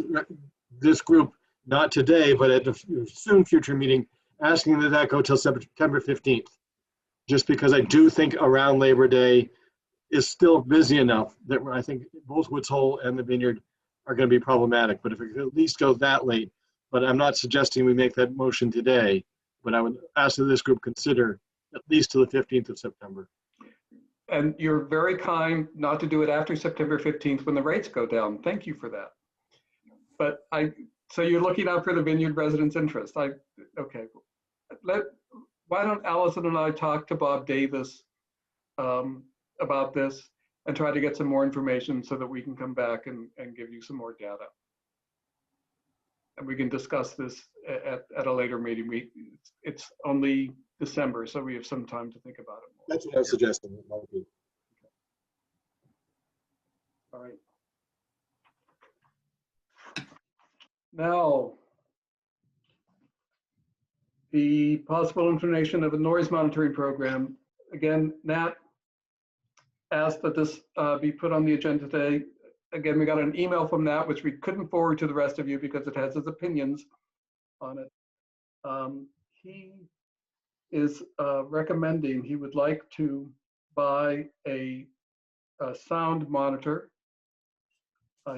group, not today, but at a soon future meeting, asking that go till September 15th. Just because I do think around Labor Day is still busy enough that I think both Woods Hole and the Vineyard are going to be problematic. But if it could at least go that late, but I'm not suggesting we make that motion today, but I would ask that this group consider at least to the 15th of September. And you're very kind not to do it after September 15th when the rates go down. Thank you for that. But so you're looking out for the Vineyard residents' interest. Okay. Why don't Allison and I talk to Bob Davis about this and try to get some more information so that we can come back and give you some more data. And we can discuss this at a later meeting. It's only December, so we have some time to think about it more. That's what I was suggesting. Okay. All right. Now, the possible implementation of a noise monitoring program. Again, Nat asked that this be put on the agenda today. Again, we got an email from Nat, which we couldn't forward to the rest of you because it has his opinions on it. He is recommending he would like to buy a sound monitor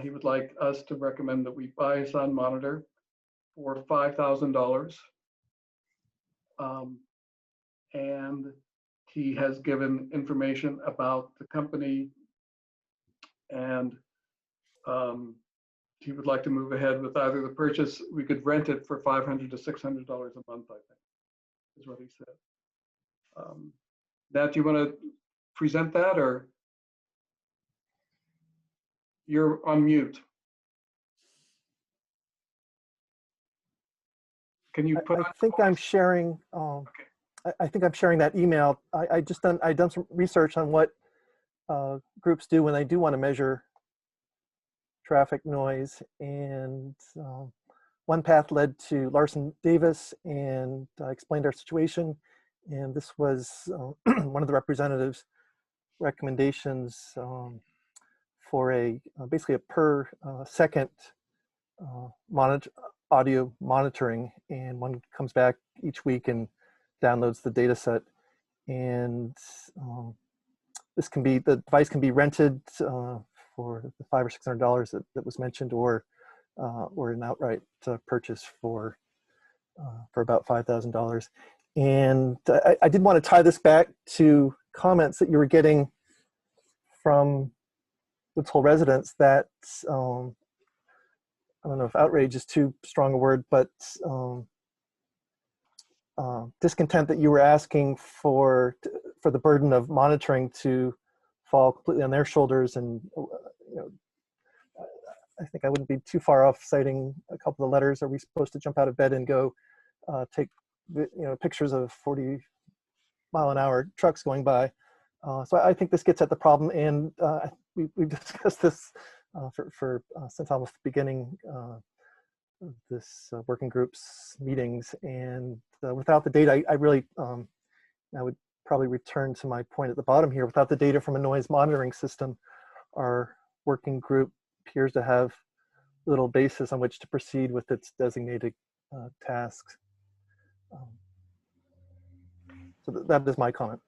He would like us to recommend that we buy a sound monitor for $5,000. And he has given information about the company, and he would like to move ahead with either the purchase. We could rent it for $500 to $600 a month, I think, is what he said. Nat, do you want to present that, or you're on mute? Can you put? I think I'm sharing. I think I'm sharing that email. I done some research on what groups do when they do want to measure traffic noise, and one path led to Larson Davis, and explained our situation. And this was one of the representatives' recommendations for a basically a per second audio monitoring, and one comes back each week and downloads the data set. And this can be, the device can be rented for the $500 or $600 that was mentioned, or an outright purchase for about $5,000. And I did want to tie this back to comments that you were getting from Woods Hole residents that I don't know if outrage is too strong a word, but discontent that you were asking for the burden of monitoring to fall completely on their shoulders. And I think I wouldn't be too far off citing a couple of letters. Are we supposed to jump out of bed and go take pictures of 40-mile-an-hour trucks going by? So I think this gets at the problem, and we've discussed this since almost the beginning of this working group's meetings. And without the data, I really, I would probably return to my point at the bottom here. Without the data from a noise monitoring system, our working group appears to have little basis on which to proceed with its designated tasks. So that is my comment.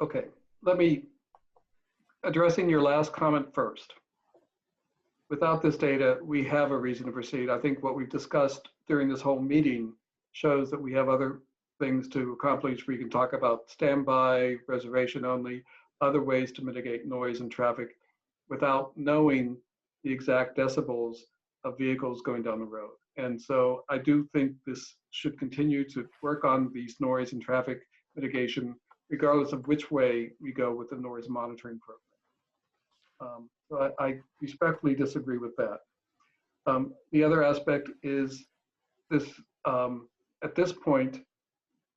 Okay, let me, addressing your last comment first. Without this data, we have a reason to proceed. I think what we've discussed during this whole meeting shows that we have other things to accomplish. We can talk about standby, reservation only, other ways to mitigate noise and traffic without knowing the exact decibels of vehicles going down the road. And so I do think this should continue to work on these noise and traffic mitigation, regardless of which way we go with the noise monitoring program. So I respectfully disagree with that. The other aspect is this, at this point,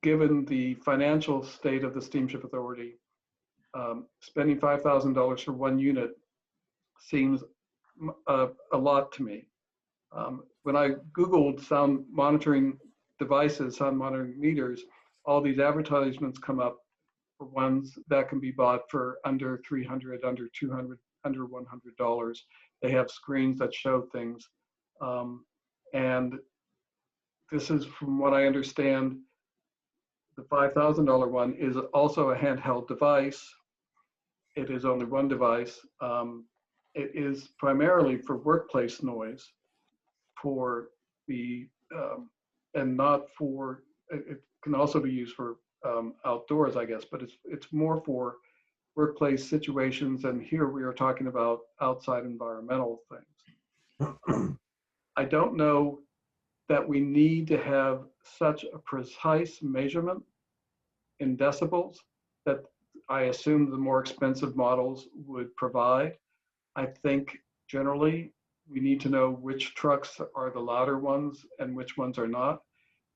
given the financial state of the Steamship Authority, spending $5,000 for one unit seems a lot to me. When I Googled sound monitoring devices, sound monitoring meters, all these advertisements come up for ones that can be bought for under $300, under $200, under $100. They have screens that show things. And this is, from what I understand, the $5,000 one is also a handheld device. It is only one device. It is primarily for workplace noise, for the, and not for, it can also be used for outdoors, I guess, but it's more for workplace situations. And here we are talking about outside environmental things. I don't know that we need to have such a precise measurement in decibels that I assume the more expensive models would provide. I think generally we need to know which trucks are the louder ones and which ones are not.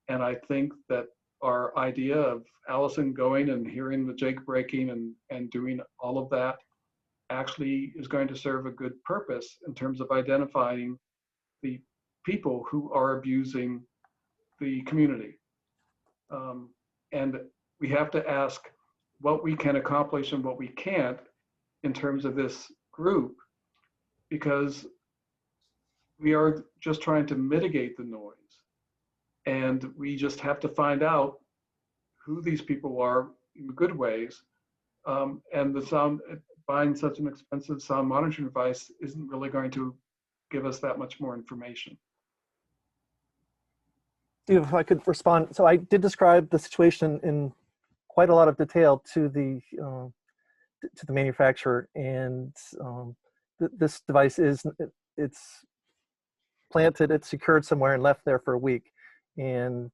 And I think that our idea of Allison going and hearing the jake braking and doing all of that actually is going to serve a good purpose in terms of identifying the people who are abusing the community. And we have to ask what we can accomplish and what we can't in terms of this group, because we are just trying to mitigate the noise. And we just have to find out who these people are in good ways. And the sound, buying such an expensive sound monitoring device isn't really going to give us that much more information. Steve, if I could respond. So I did describe the situation in quite a lot of detail to the manufacturer, and this device it's planted, it's secured somewhere and left there for a week, and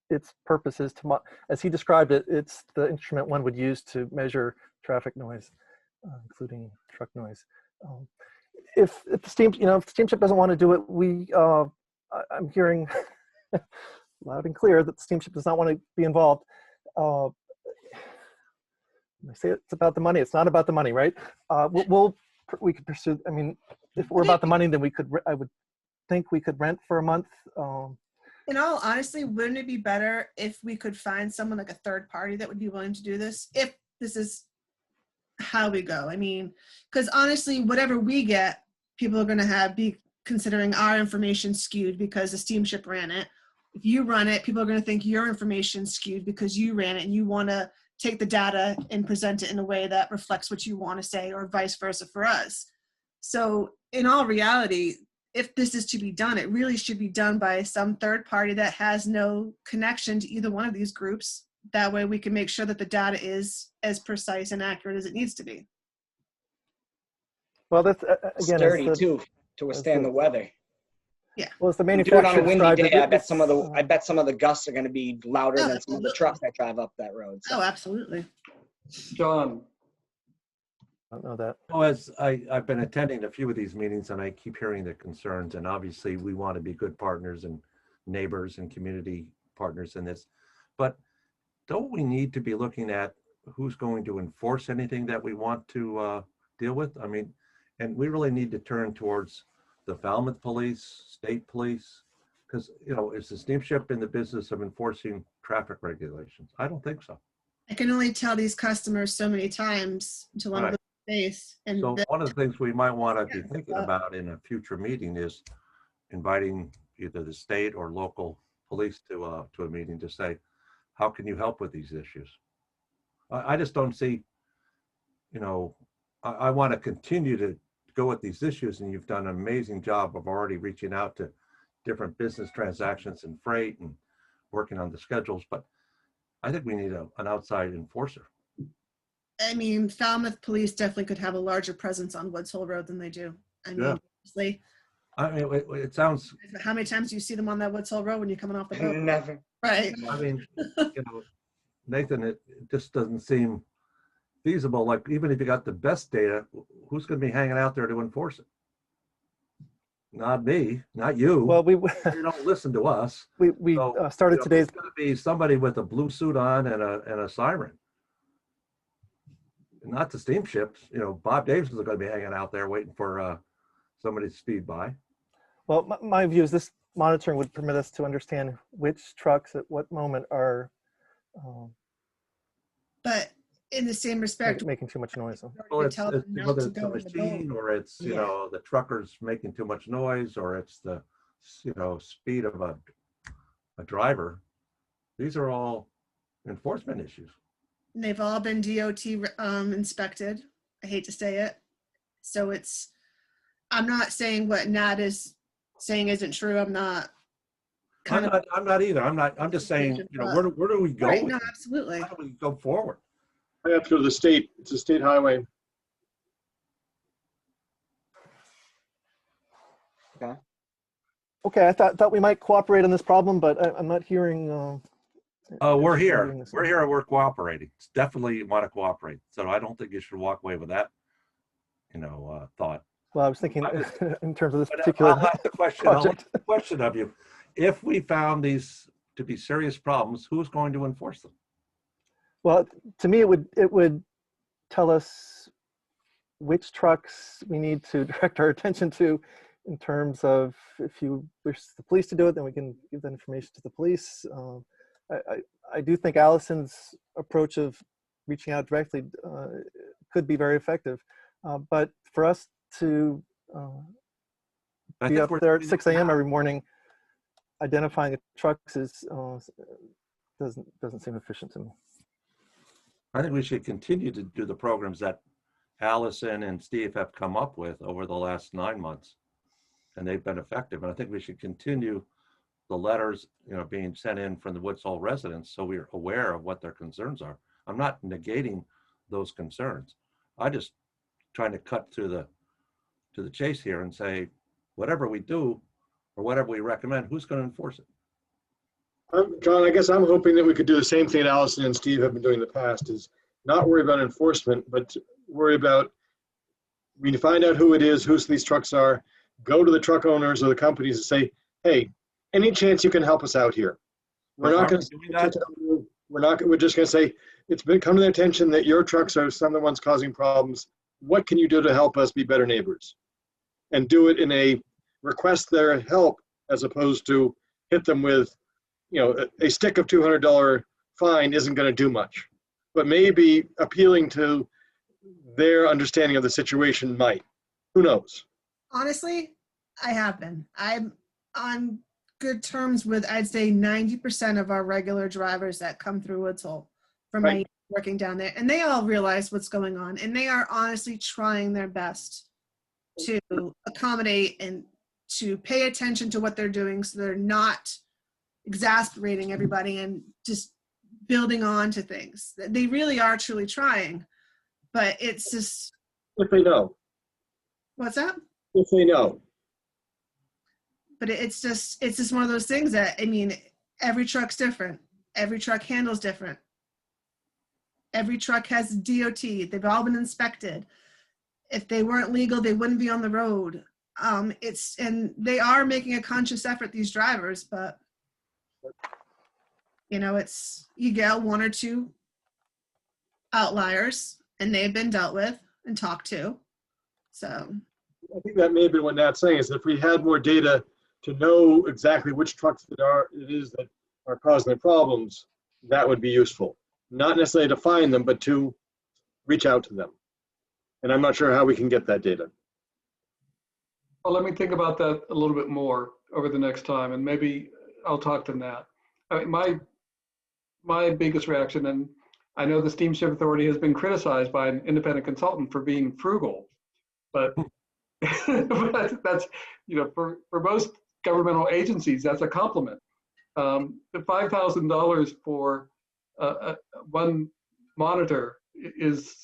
its purpose is to, as he described it, it's the instrument one would use to measure traffic noise, including truck noise. If the if the steamship doesn't want to do it, I'm hearing loud and clear that the steamship does not want to be involved. I say it's about the money. It's not about the money, right? We could pursue. I mean, if we're about the money, then I would think we could rent for a month. In all honesty, wouldn't it be better if we could find someone like a third party that would be willing to do this? If this is how we go, I mean, because honestly, whatever we get, people are going to be considering our information skewed because the steamship ran it. If you run it, people are going to think your information skewed because you ran it and you want to take the data and present it in a way that reflects what you want to say, or vice versa for us. So in all reality, if this is to be done, it really should be done by some third party that has no connection to either one of these groups. That way we can make sure that the data is as precise and accurate as it needs to be. Well, that's again, Sturdy too, to withstand the weather. Yeah. Well, as the Do it manufacturer on a windy described day. it, I bet some of the gusts are going to be louder Oh, than some of the absolutely. trucks that drive up that road. So. Oh, absolutely. John, I don't know that. Well, as I've been attending a few of these meetings and I keep hearing the concerns, and obviously we want to be good partners and neighbors and community partners in this, but don't we need to be looking at who's going to enforce anything that we want to deal with? I mean, and we really need to turn towards the Falmouth Police, state police, because, is the steamship in the business of enforcing traffic regulations? I don't think so. I can only tell these customers so many times until I'm Right. face. And So one of the things we might want to be Yeah, thinking about in a future meeting is inviting either the state or local police to a meeting to say, how can you help with these issues? I just don't see, I want to continue to go with these issues, and you've done an amazing job of already reaching out to different business transactions and freight and working on the schedules, but I think we need an outside enforcer. I mean, Falmouth police definitely could have a larger presence on Woods Hole Road than they do. I mean, Yeah. honestly, I mean, it sounds, how many times do you see them on that Woods Hole Road when you're coming off the boat? Never. Right. I mean, Nathan, it just doesn't seem feasible. Like, even if you got the best data, who's going to be hanging out there to enforce it? Not me, not you. Well, You don't listen to us. we So, started today's. It's going to be somebody with a blue suit on and a siren. Not the steamships. Bob Davis is going to be hanging out there waiting for somebody to speed by. Well, my view is this monitoring would permit us to understand which trucks at what moment are But in the same respect, making too much noise. Well, to it's tell them not whether to it's go the in the boat. machine, or it's Yeah. the truckers making too much noise, or it's the speed of a driver. These are all enforcement issues. And they've all been DOT inspected. I hate to say it. So I'm not saying what Nat is saying isn't true. I'm not kind of. I'm not either. I'm just saying, where do we go Right, with no, this? absolutely. How do we go forward? I have to go to the state. It's a state highway. Okay, I thought we might cooperate on this problem, but I'm not hearing. Oh, we're doing here. this. We're here and we're cooperating. It's definitely want to cooperate. So I don't think you should walk away with that, thought. Well, I was thinking in terms of this But particular I'll ask the question. I'll project. ask the question of you. If we found these to be serious problems, who's going to enforce them? Well, to me, it would tell us which trucks we need to direct our attention to, in terms of, if you wish the police to do it, then we can give that information to the police. I do think Allison's approach of reaching out directly could be very effective, but for us to I be think up we're there at doing 6 this a.m. now. every morning identifying the trucks doesn't seem efficient to me. I think we should continue to do the programs that Allison and Steve have come up with over the last 9 months, and they've been effective. And I think we should continue the letters, being sent in from the Woods Hole residents, so we're aware of what their concerns are. I'm not negating those concerns. I just trying to cut to the chase here and say, whatever we do or whatever we recommend, who's going to enforce it? John, I guess I'm hoping that we could do the same thing Allison and Steve have been doing in the past, is not worry about enforcement, but worry about, we need to find out who it is, who these trucks are, go to the truck owners or the companies and say, hey, any chance you can help us out here? We're not going to, we're just going to say, it's been come to their attention that your trucks are some of the ones causing problems. What can you do to help us be better neighbors? And do it in a request their help, as opposed to hit them with, a stick of $200 fine isn't going to do much. But maybe appealing to their understanding of the situation might. Who knows? Honestly, I have been. I'm on good terms with, I'd say, 90% of our regular drivers that come through Woods Hole from my working down there. And they all realize what's going on. And they are honestly trying their best to accommodate and to pay attention to what they're doing, so they're not exasperating everybody and just building on to things. They really are truly trying, but it's just. If they know. What's that? If they know. But it's just one of those things that, I mean, every truck's different. Every truck handles different. Every truck has DOT. They've all been inspected. If they weren't legal, they wouldn't be on the road. And they are making a conscious effort, these drivers, but you get one or two outliers, and they've been dealt with and talked to. So I think that may have been what Nat's saying, is if we had more data to know exactly which trucks it is that are causing the problems, that would be useful. Not necessarily to find them, but to reach out to them. And I'm not sure how we can get that data. Well, let me think about that a little bit more over the next time, and maybe I'll talk to Nat. I mean, my biggest reaction, and I know the Steamship Authority has been criticized by an independent consultant for being frugal, but, but that's, for most governmental agencies, that's a compliment. The $5,000 for one monitor is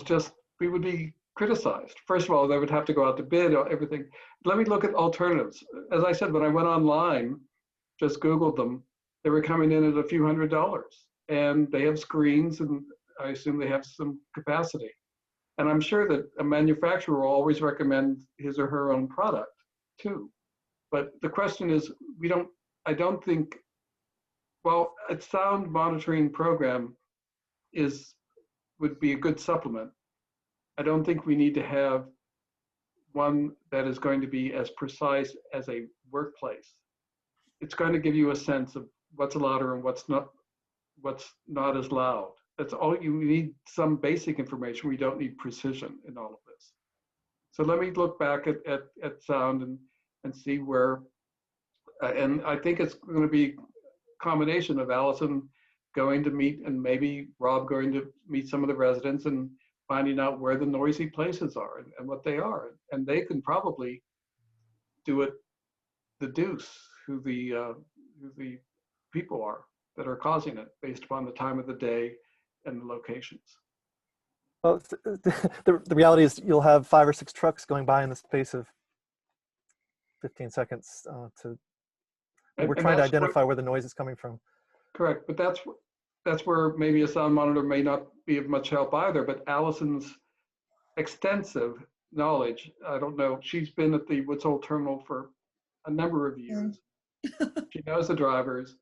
just, we would be criticized. First of all, they would have to go out to bid or everything. Let me look at alternatives. As I said, when I went online, just Googled them, they were coming in at a few $100s, and they have screens, and I assume they have some capacity. And I'm sure that a manufacturer will always recommend his or her own product too. But the question is, I don't think, well, a sound monitoring program would be a good supplement. I don't think we need to have one that is going to be as precise as a workplace. It's going to give you a sense of what's louder and what's not as loud. That's all you need, some basic information. We don't need precision in all of this. So let me look back at sound and see where, and I think it's going to be a combination of Allison going to meet, and maybe Rob going to meet some of the residents and finding out where the noisy places are and what they are. And they can probably do it, deduce who the people are that are causing it based upon the time of the day and the locations. Well, the reality is you'll have 5 or 6 trucks going by in the space of 15 seconds we're trying to identify where the noise is coming from. Correct, but that's where maybe a sound monitor may not be of much help either, but Allison's extensive knowledge, I don't know, she's been at the Woods Hole terminal for a number of years. She knows the drivers.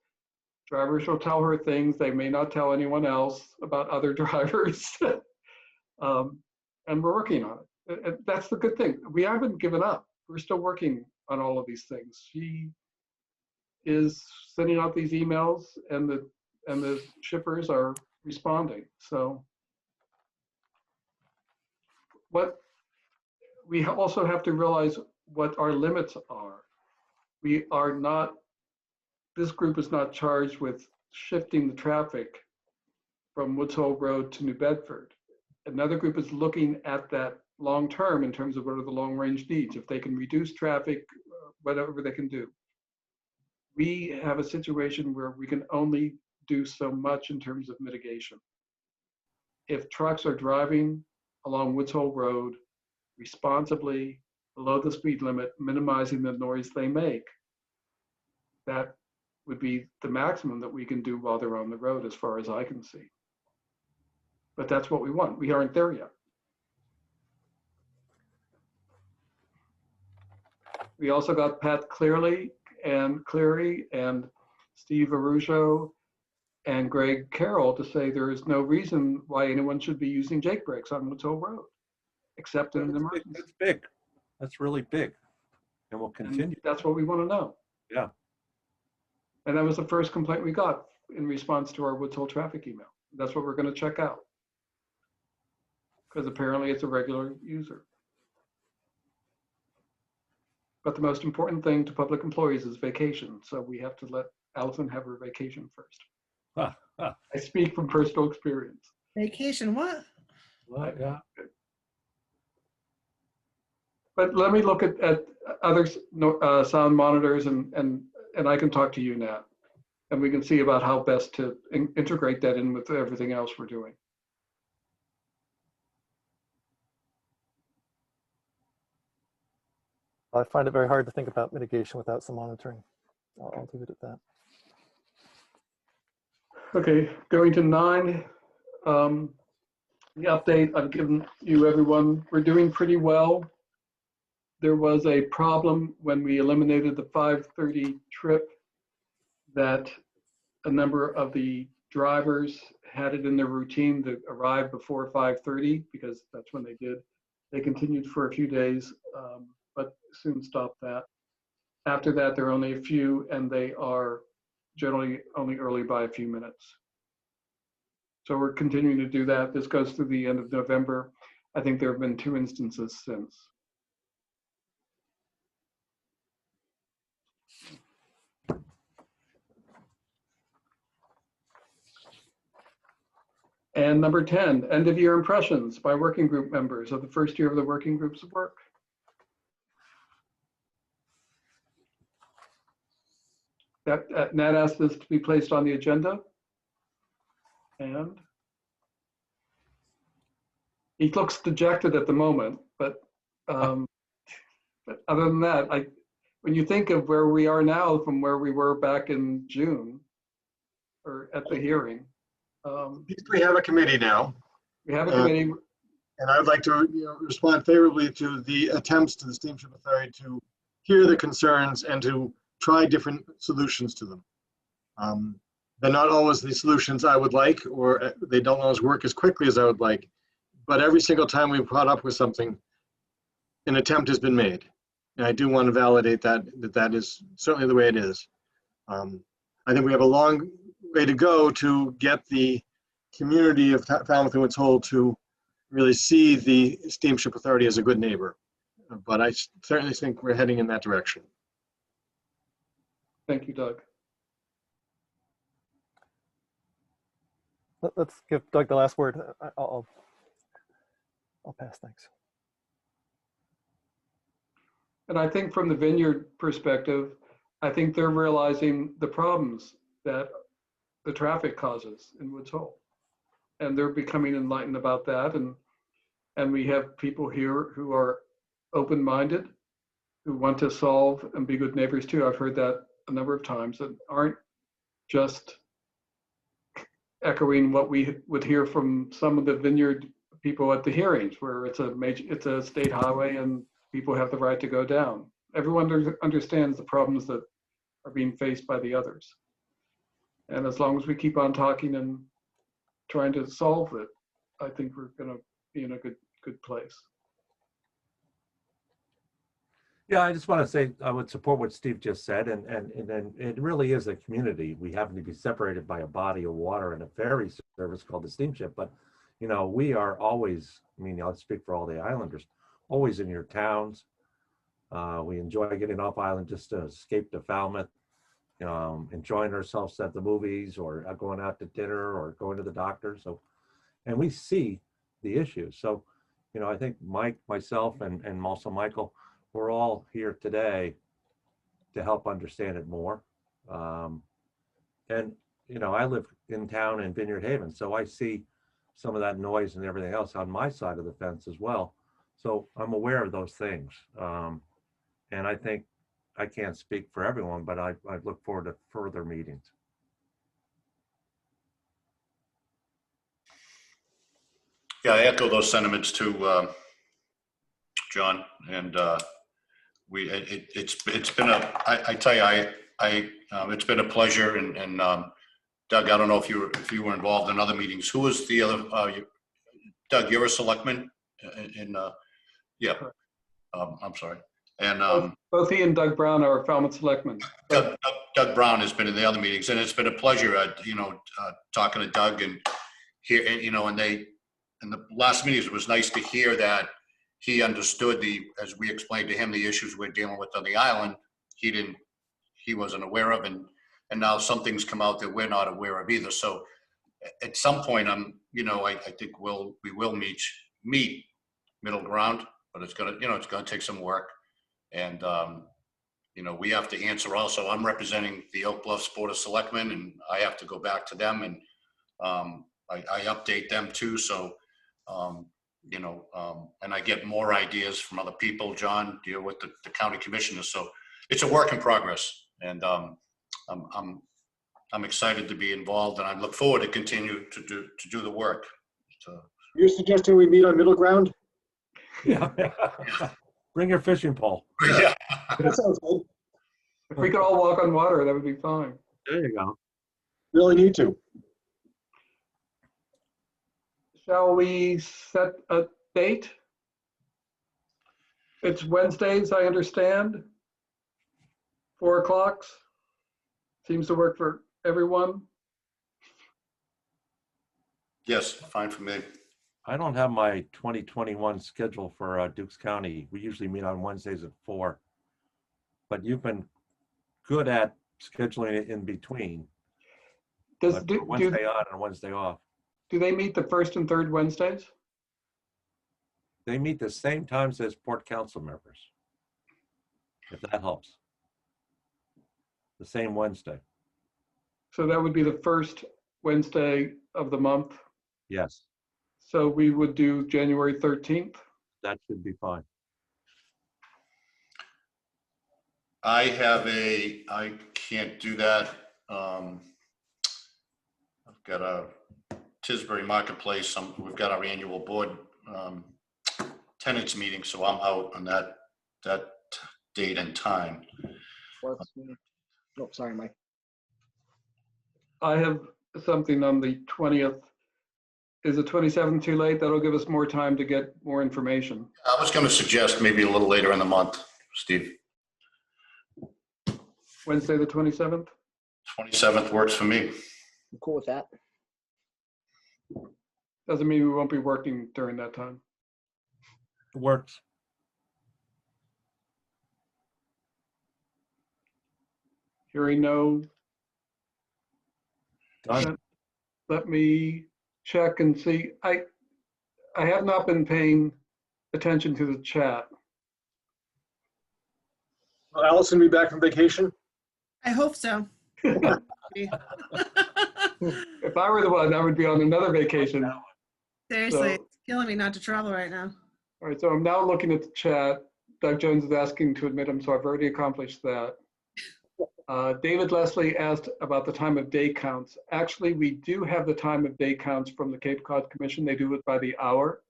Drivers will tell her things they may not tell anyone else about other drivers. And we're working on it. And that's the good thing. We haven't given up. We're still working on all of these things. She is sending out these emails, and the shippers are responding. So what we also have to realize what our limits are. We are not, this group is not charged with shifting the traffic from Woods Hole Road to New Bedford. Another group is looking at that long term in terms of what are the long range needs. If they can reduce traffic, whatever they can do. We have a situation where we can only do so much in terms of mitigation. If trucks are driving along Woods Hole Road responsibly, below the speed limit, minimizing the noise they make, that would be the maximum that we can do while they're on the road, as far as I can see. But that's what we want. We aren't there yet. We also got Pat Cleary and Steve Arujo and Greg Carroll to say there is no reason why anyone should be using Jake brakes on Woods Hole Road, except in an emergency. That's big. That's really big. And we'll continue. And that's what we want to know. Yeah. And that was the first complaint we got in response to our Woods Hole traffic email. That's what we're going to check out. Because apparently it's a regular user. But the most important thing to public employees is vacation. So we have to let Allison have her vacation first. I speak from personal experience. Vacation, what? Well, yeah. But let me look at other sound monitors and I can talk to you, Nat. And we can see about how best to integrate that in with everything else we're doing. I find it very hard to think about mitigation without some monitoring. I'll leave it at that. Okay, going to 9. The update I've given you, everyone. We're doing pretty well. There was a problem when we eliminated the 5:30 trip that a number of the drivers had it in their routine to arrive before 5:30 because that's when they did. They continued for a few days, but soon stopped that. After that, there are only a few, and they are generally only early by a few minutes. So we're continuing to do that. This goes through the end of November. I think there have been 2 instances since. And number 10, end of year impressions by working group members of the first year of the working group's work. That Nat asked this to be placed on the agenda. And he looks dejected at the moment, but other than that, when you think of where we are now from where we were back in June or at the hearing. We have a committee now. We have a committee. And I would like to respond favorably to the attempts to the Steamship Authority to hear the concerns and to try different solutions to them. They're not always the solutions I would like, or they don't always work as quickly as I would like. But every single time we've brought up with something, an attempt has been made. And I do want to validate that is certainly the way it is. I think we have a long way to go to get the community of Falmouth and Woods Hole to really see the Steamship Authority as a good neighbor. But I certainly think we're heading in that direction. Thank you, Doug. Let's give Doug the last word. I'll pass, thanks. And I think from the Vineyard perspective, I think they're realizing the problems that the traffic causes in Woods Hole. And they're becoming enlightened about that. And we have people here who are open-minded, who want to solve and be good neighbors too. I've heard that a number of times, that aren't just echoing what we would hear from some of the Vineyard people at the hearings, where it's a state highway and people have the right to go down. Everyone understands the problems that are being faced by the others. And as long as we keep on talking and trying to solve it, I think we're going to be in a good place. Yeah, I just want to say I would support what Steve just said, and it really is a community. We happen to be separated by a body of water and a ferry service called the steamship, but we are always, I'll speak for all the islanders, always in your towns. We enjoy getting off island just to escape to Falmouth, enjoying ourselves at the movies or going out to dinner or going to the doctor. So, and we see the issues. So, you know, I think Mike, myself, and also Michael, we're all here today to help understand it more. And, you know, I live in town in Vineyard Haven, so I see some of that noise and everything else on my side of the fence as well. So I'm aware of those things. And I think I can't speak for everyone, but I look forward to further meetings. Yeah, I echo those sentiments too, John. And it's been I tell you, it's been a pleasure. And Doug, I don't know if you were involved in other meetings. Who was the other? Doug, you're a selectman. Yeah. I'm sorry. And Both he and Doug Brown are Falmouth selectmen. Doug Brown has been in the other meetings, and it's been a pleasure, talking to Doug and here, and, in the last meetings, it was nice to hear that he understood as we explained to him, the issues we're dealing with on the island. He wasn't aware of, and now some things come out that we're not aware of either. So at some point, I think we will meet middle ground, but it's gonna take some work. And, we have to answer also. I'm representing the Oak Bluffs Board of Selectmen, and I have to go back to them, and I update them too. So, and I get more ideas from other people. John, deal with the county commissioners. So it's a work in progress, and I'm excited to be involved, and I look forward to continue to do the work. So, You're suggesting we meet on middle ground? Yeah. Bring your fishing pole. yeah. That sounds good. If we could all walk on water, that would be fine. There you go. Really need to. Shall we set a date? It's Wednesdays, I understand. 4 o'clock. Seems to work for everyone. Yes, fine for me. I don't have my 2021 schedule for Dukes County. We usually meet on Wednesdays at 4. But you've been good at scheduling it in between. Does Wednesday on and Wednesday off. do they meet the first and third Wednesdays? They meet the same times as Port Council members, if that helps. The same Wednesday. So that would be the first Wednesday of the month. Yes, So we would do January 13th. that should be fine. I can't do that. I've got a Tisbury Marketplace. We've got our annual board tenants meeting, so I'm out on that date and time. Oh, sorry, Mike. I have something on the 20th. Is the 27th too late? That'll give us more time to get more information. I was going to suggest maybe a little later in the month, Steve. Wednesday, the 27th? 27th works for me. I'm cool with that. Doesn't mean we won't be working during that time. It works. Hearing no, Done. let me check and see. I have not been paying attention to the chat. Will Allison be back from vacation? I hope so. If I were the one, I would be on another vacation. Seriously, So- it's killing me not to travel right now. All right, so I'm now looking at the chat. Doug Jones is asking to admit him, so I've already accomplished that. David Leslie asked about the time of day counts. Actually, we do have the time of day counts from the Cape Cod Commission. They do it by the hour.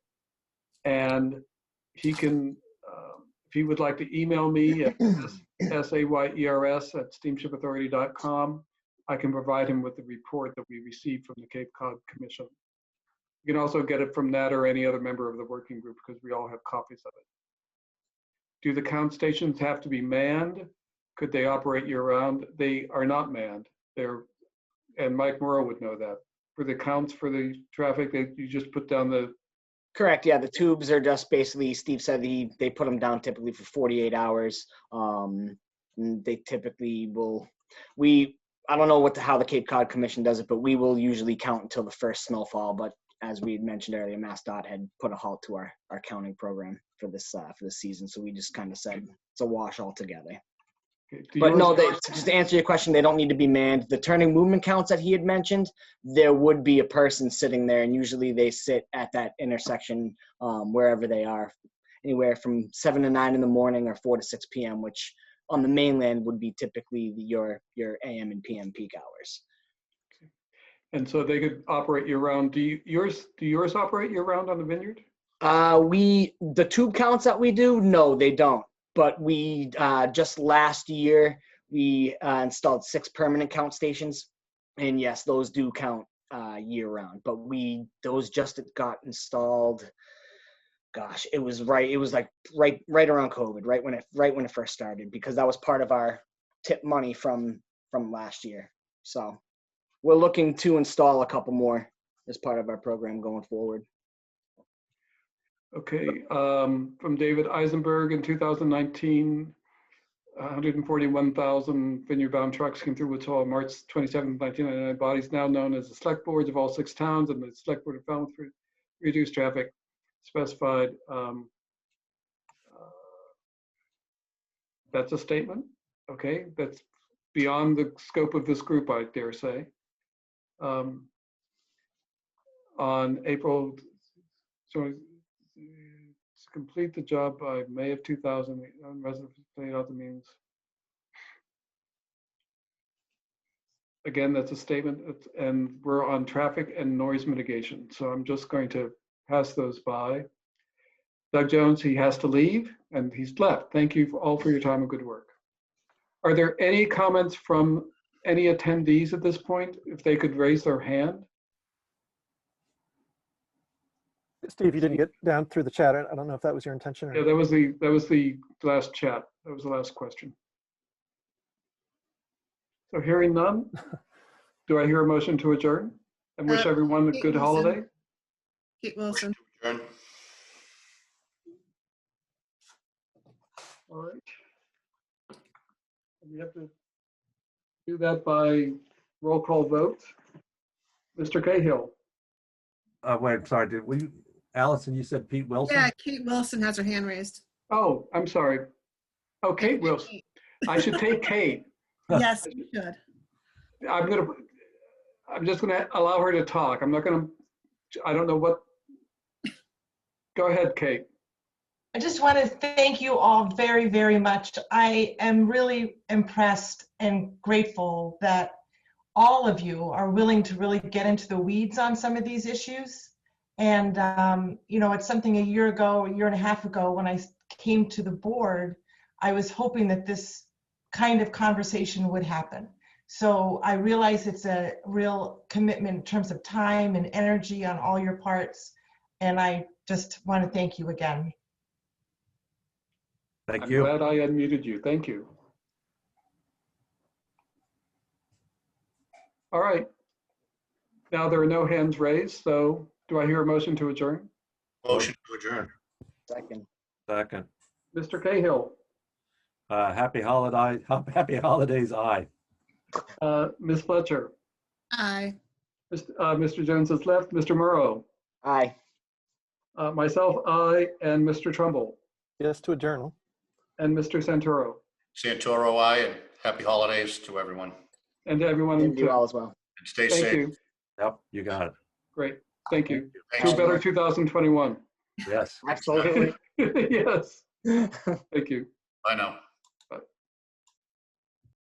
And he can, if he would like to email me at sayers@steamshipauthority.com, I can provide him with the report that we received from the Cape Cod Commission. You can also get it from Nat or any other member of the working group because we all have copies of it. Do the count stations have to be manned? Could they operate year-round? They are not manned. And Mike Morrow would know that. For the counts for the traffic, you just put down the, Correct. Yeah, the tubes are just basically, Steve said they put them down typically for 48 hours. They typically will, I don't know how the Cape Cod Commission does it, but we will usually count until the first snowfall. But as we had mentioned earlier, MassDOT had put a halt to our counting program for this season. So we just kind of said it's a wash altogether. Okay. But no, just to answer your question, they don't need to be manned. The turning movement counts that he had mentioned, there would be a person sitting there, and usually they sit at that intersection wherever they are, anywhere from 7 to 9 in the morning or 4 to 6 p.m., which on the mainland would be typically your AM and PM peak hours. And so they could operate year round. Do yours operate year round on the vineyard? The tube counts that we do, no, they don't. But we just last year we installed 6 permanent count stations, and yes, those do count year round. But those just got installed. Gosh, it was like right around COVID, right when it first started, because that was part of our tip money from last year. So we're looking to install a couple more as part of our program going forward. Okay, from David Eisenberg in 2019, 141,000 vineyard-bound trucks came through Woods Hole on March 27, 1999. Bodies now known as the select boards of all 6 towns and the select board of Falmouth for reduced traffic specified. That's a statement. Okay, that's beyond the scope of this group, I dare say. On April, so to complete the job by May of 2000, residents played out the means. Again, that's a statement, and we're on traffic and noise mitigation. So I'm just going to pass those by. Doug Jones, he has to leave, and he's left. Thank you all for your time and good work. Are there any comments from any attendees at this point, if they could raise their hand? Steve, you didn't get down through the chat. I don't know if that was your intention. Or... Yeah, that was the last chat. That was the last question. So hearing none, do I hear a motion to adjourn and wish everyone a good holiday? Kate Wilson. Adjourn. All right. We have to do that by roll call vote. Mr. Cahill. Wait, I'm sorry. Did we, Allison, you said Pete Wilson? Yeah, Kate Wilson has her hand raised. Oh, I'm sorry. Oh, Kate Wilson. I should take Kate. Yes, you should. I'm just gonna allow her to talk. I don't know what. Go ahead, Kate. I just want to thank you all very, very much. I am really impressed and grateful that all of you are willing to really get into the weeds on some of these issues. And, it's something a year and a half ago when I came to the board, I was hoping that this kind of conversation would happen. So I realize it's a real commitment in terms of time and energy on all your parts. And I just want to thank you again. Thank you. I'm glad I unmuted you. Thank you. All right. Now there are no hands raised, so do I hear a motion to adjourn? Motion to adjourn. Second. Second. Mr. Cahill. Happy holidays, aye. Ms. Fletcher. Aye. Mr. Jones has left. Mr. Murrow. Aye. Myself, aye, and Mr. Trumbull. Yes, to adjourn. And Mr. Santoro. Santoro, aye, and happy holidays to everyone. And to everyone. And you all as well. And stay Thank safe. you. Yep, you got it. Great. Thank you. Thanks. To a better 2021. Yes. Absolutely. Yes. Thank you. Bye now.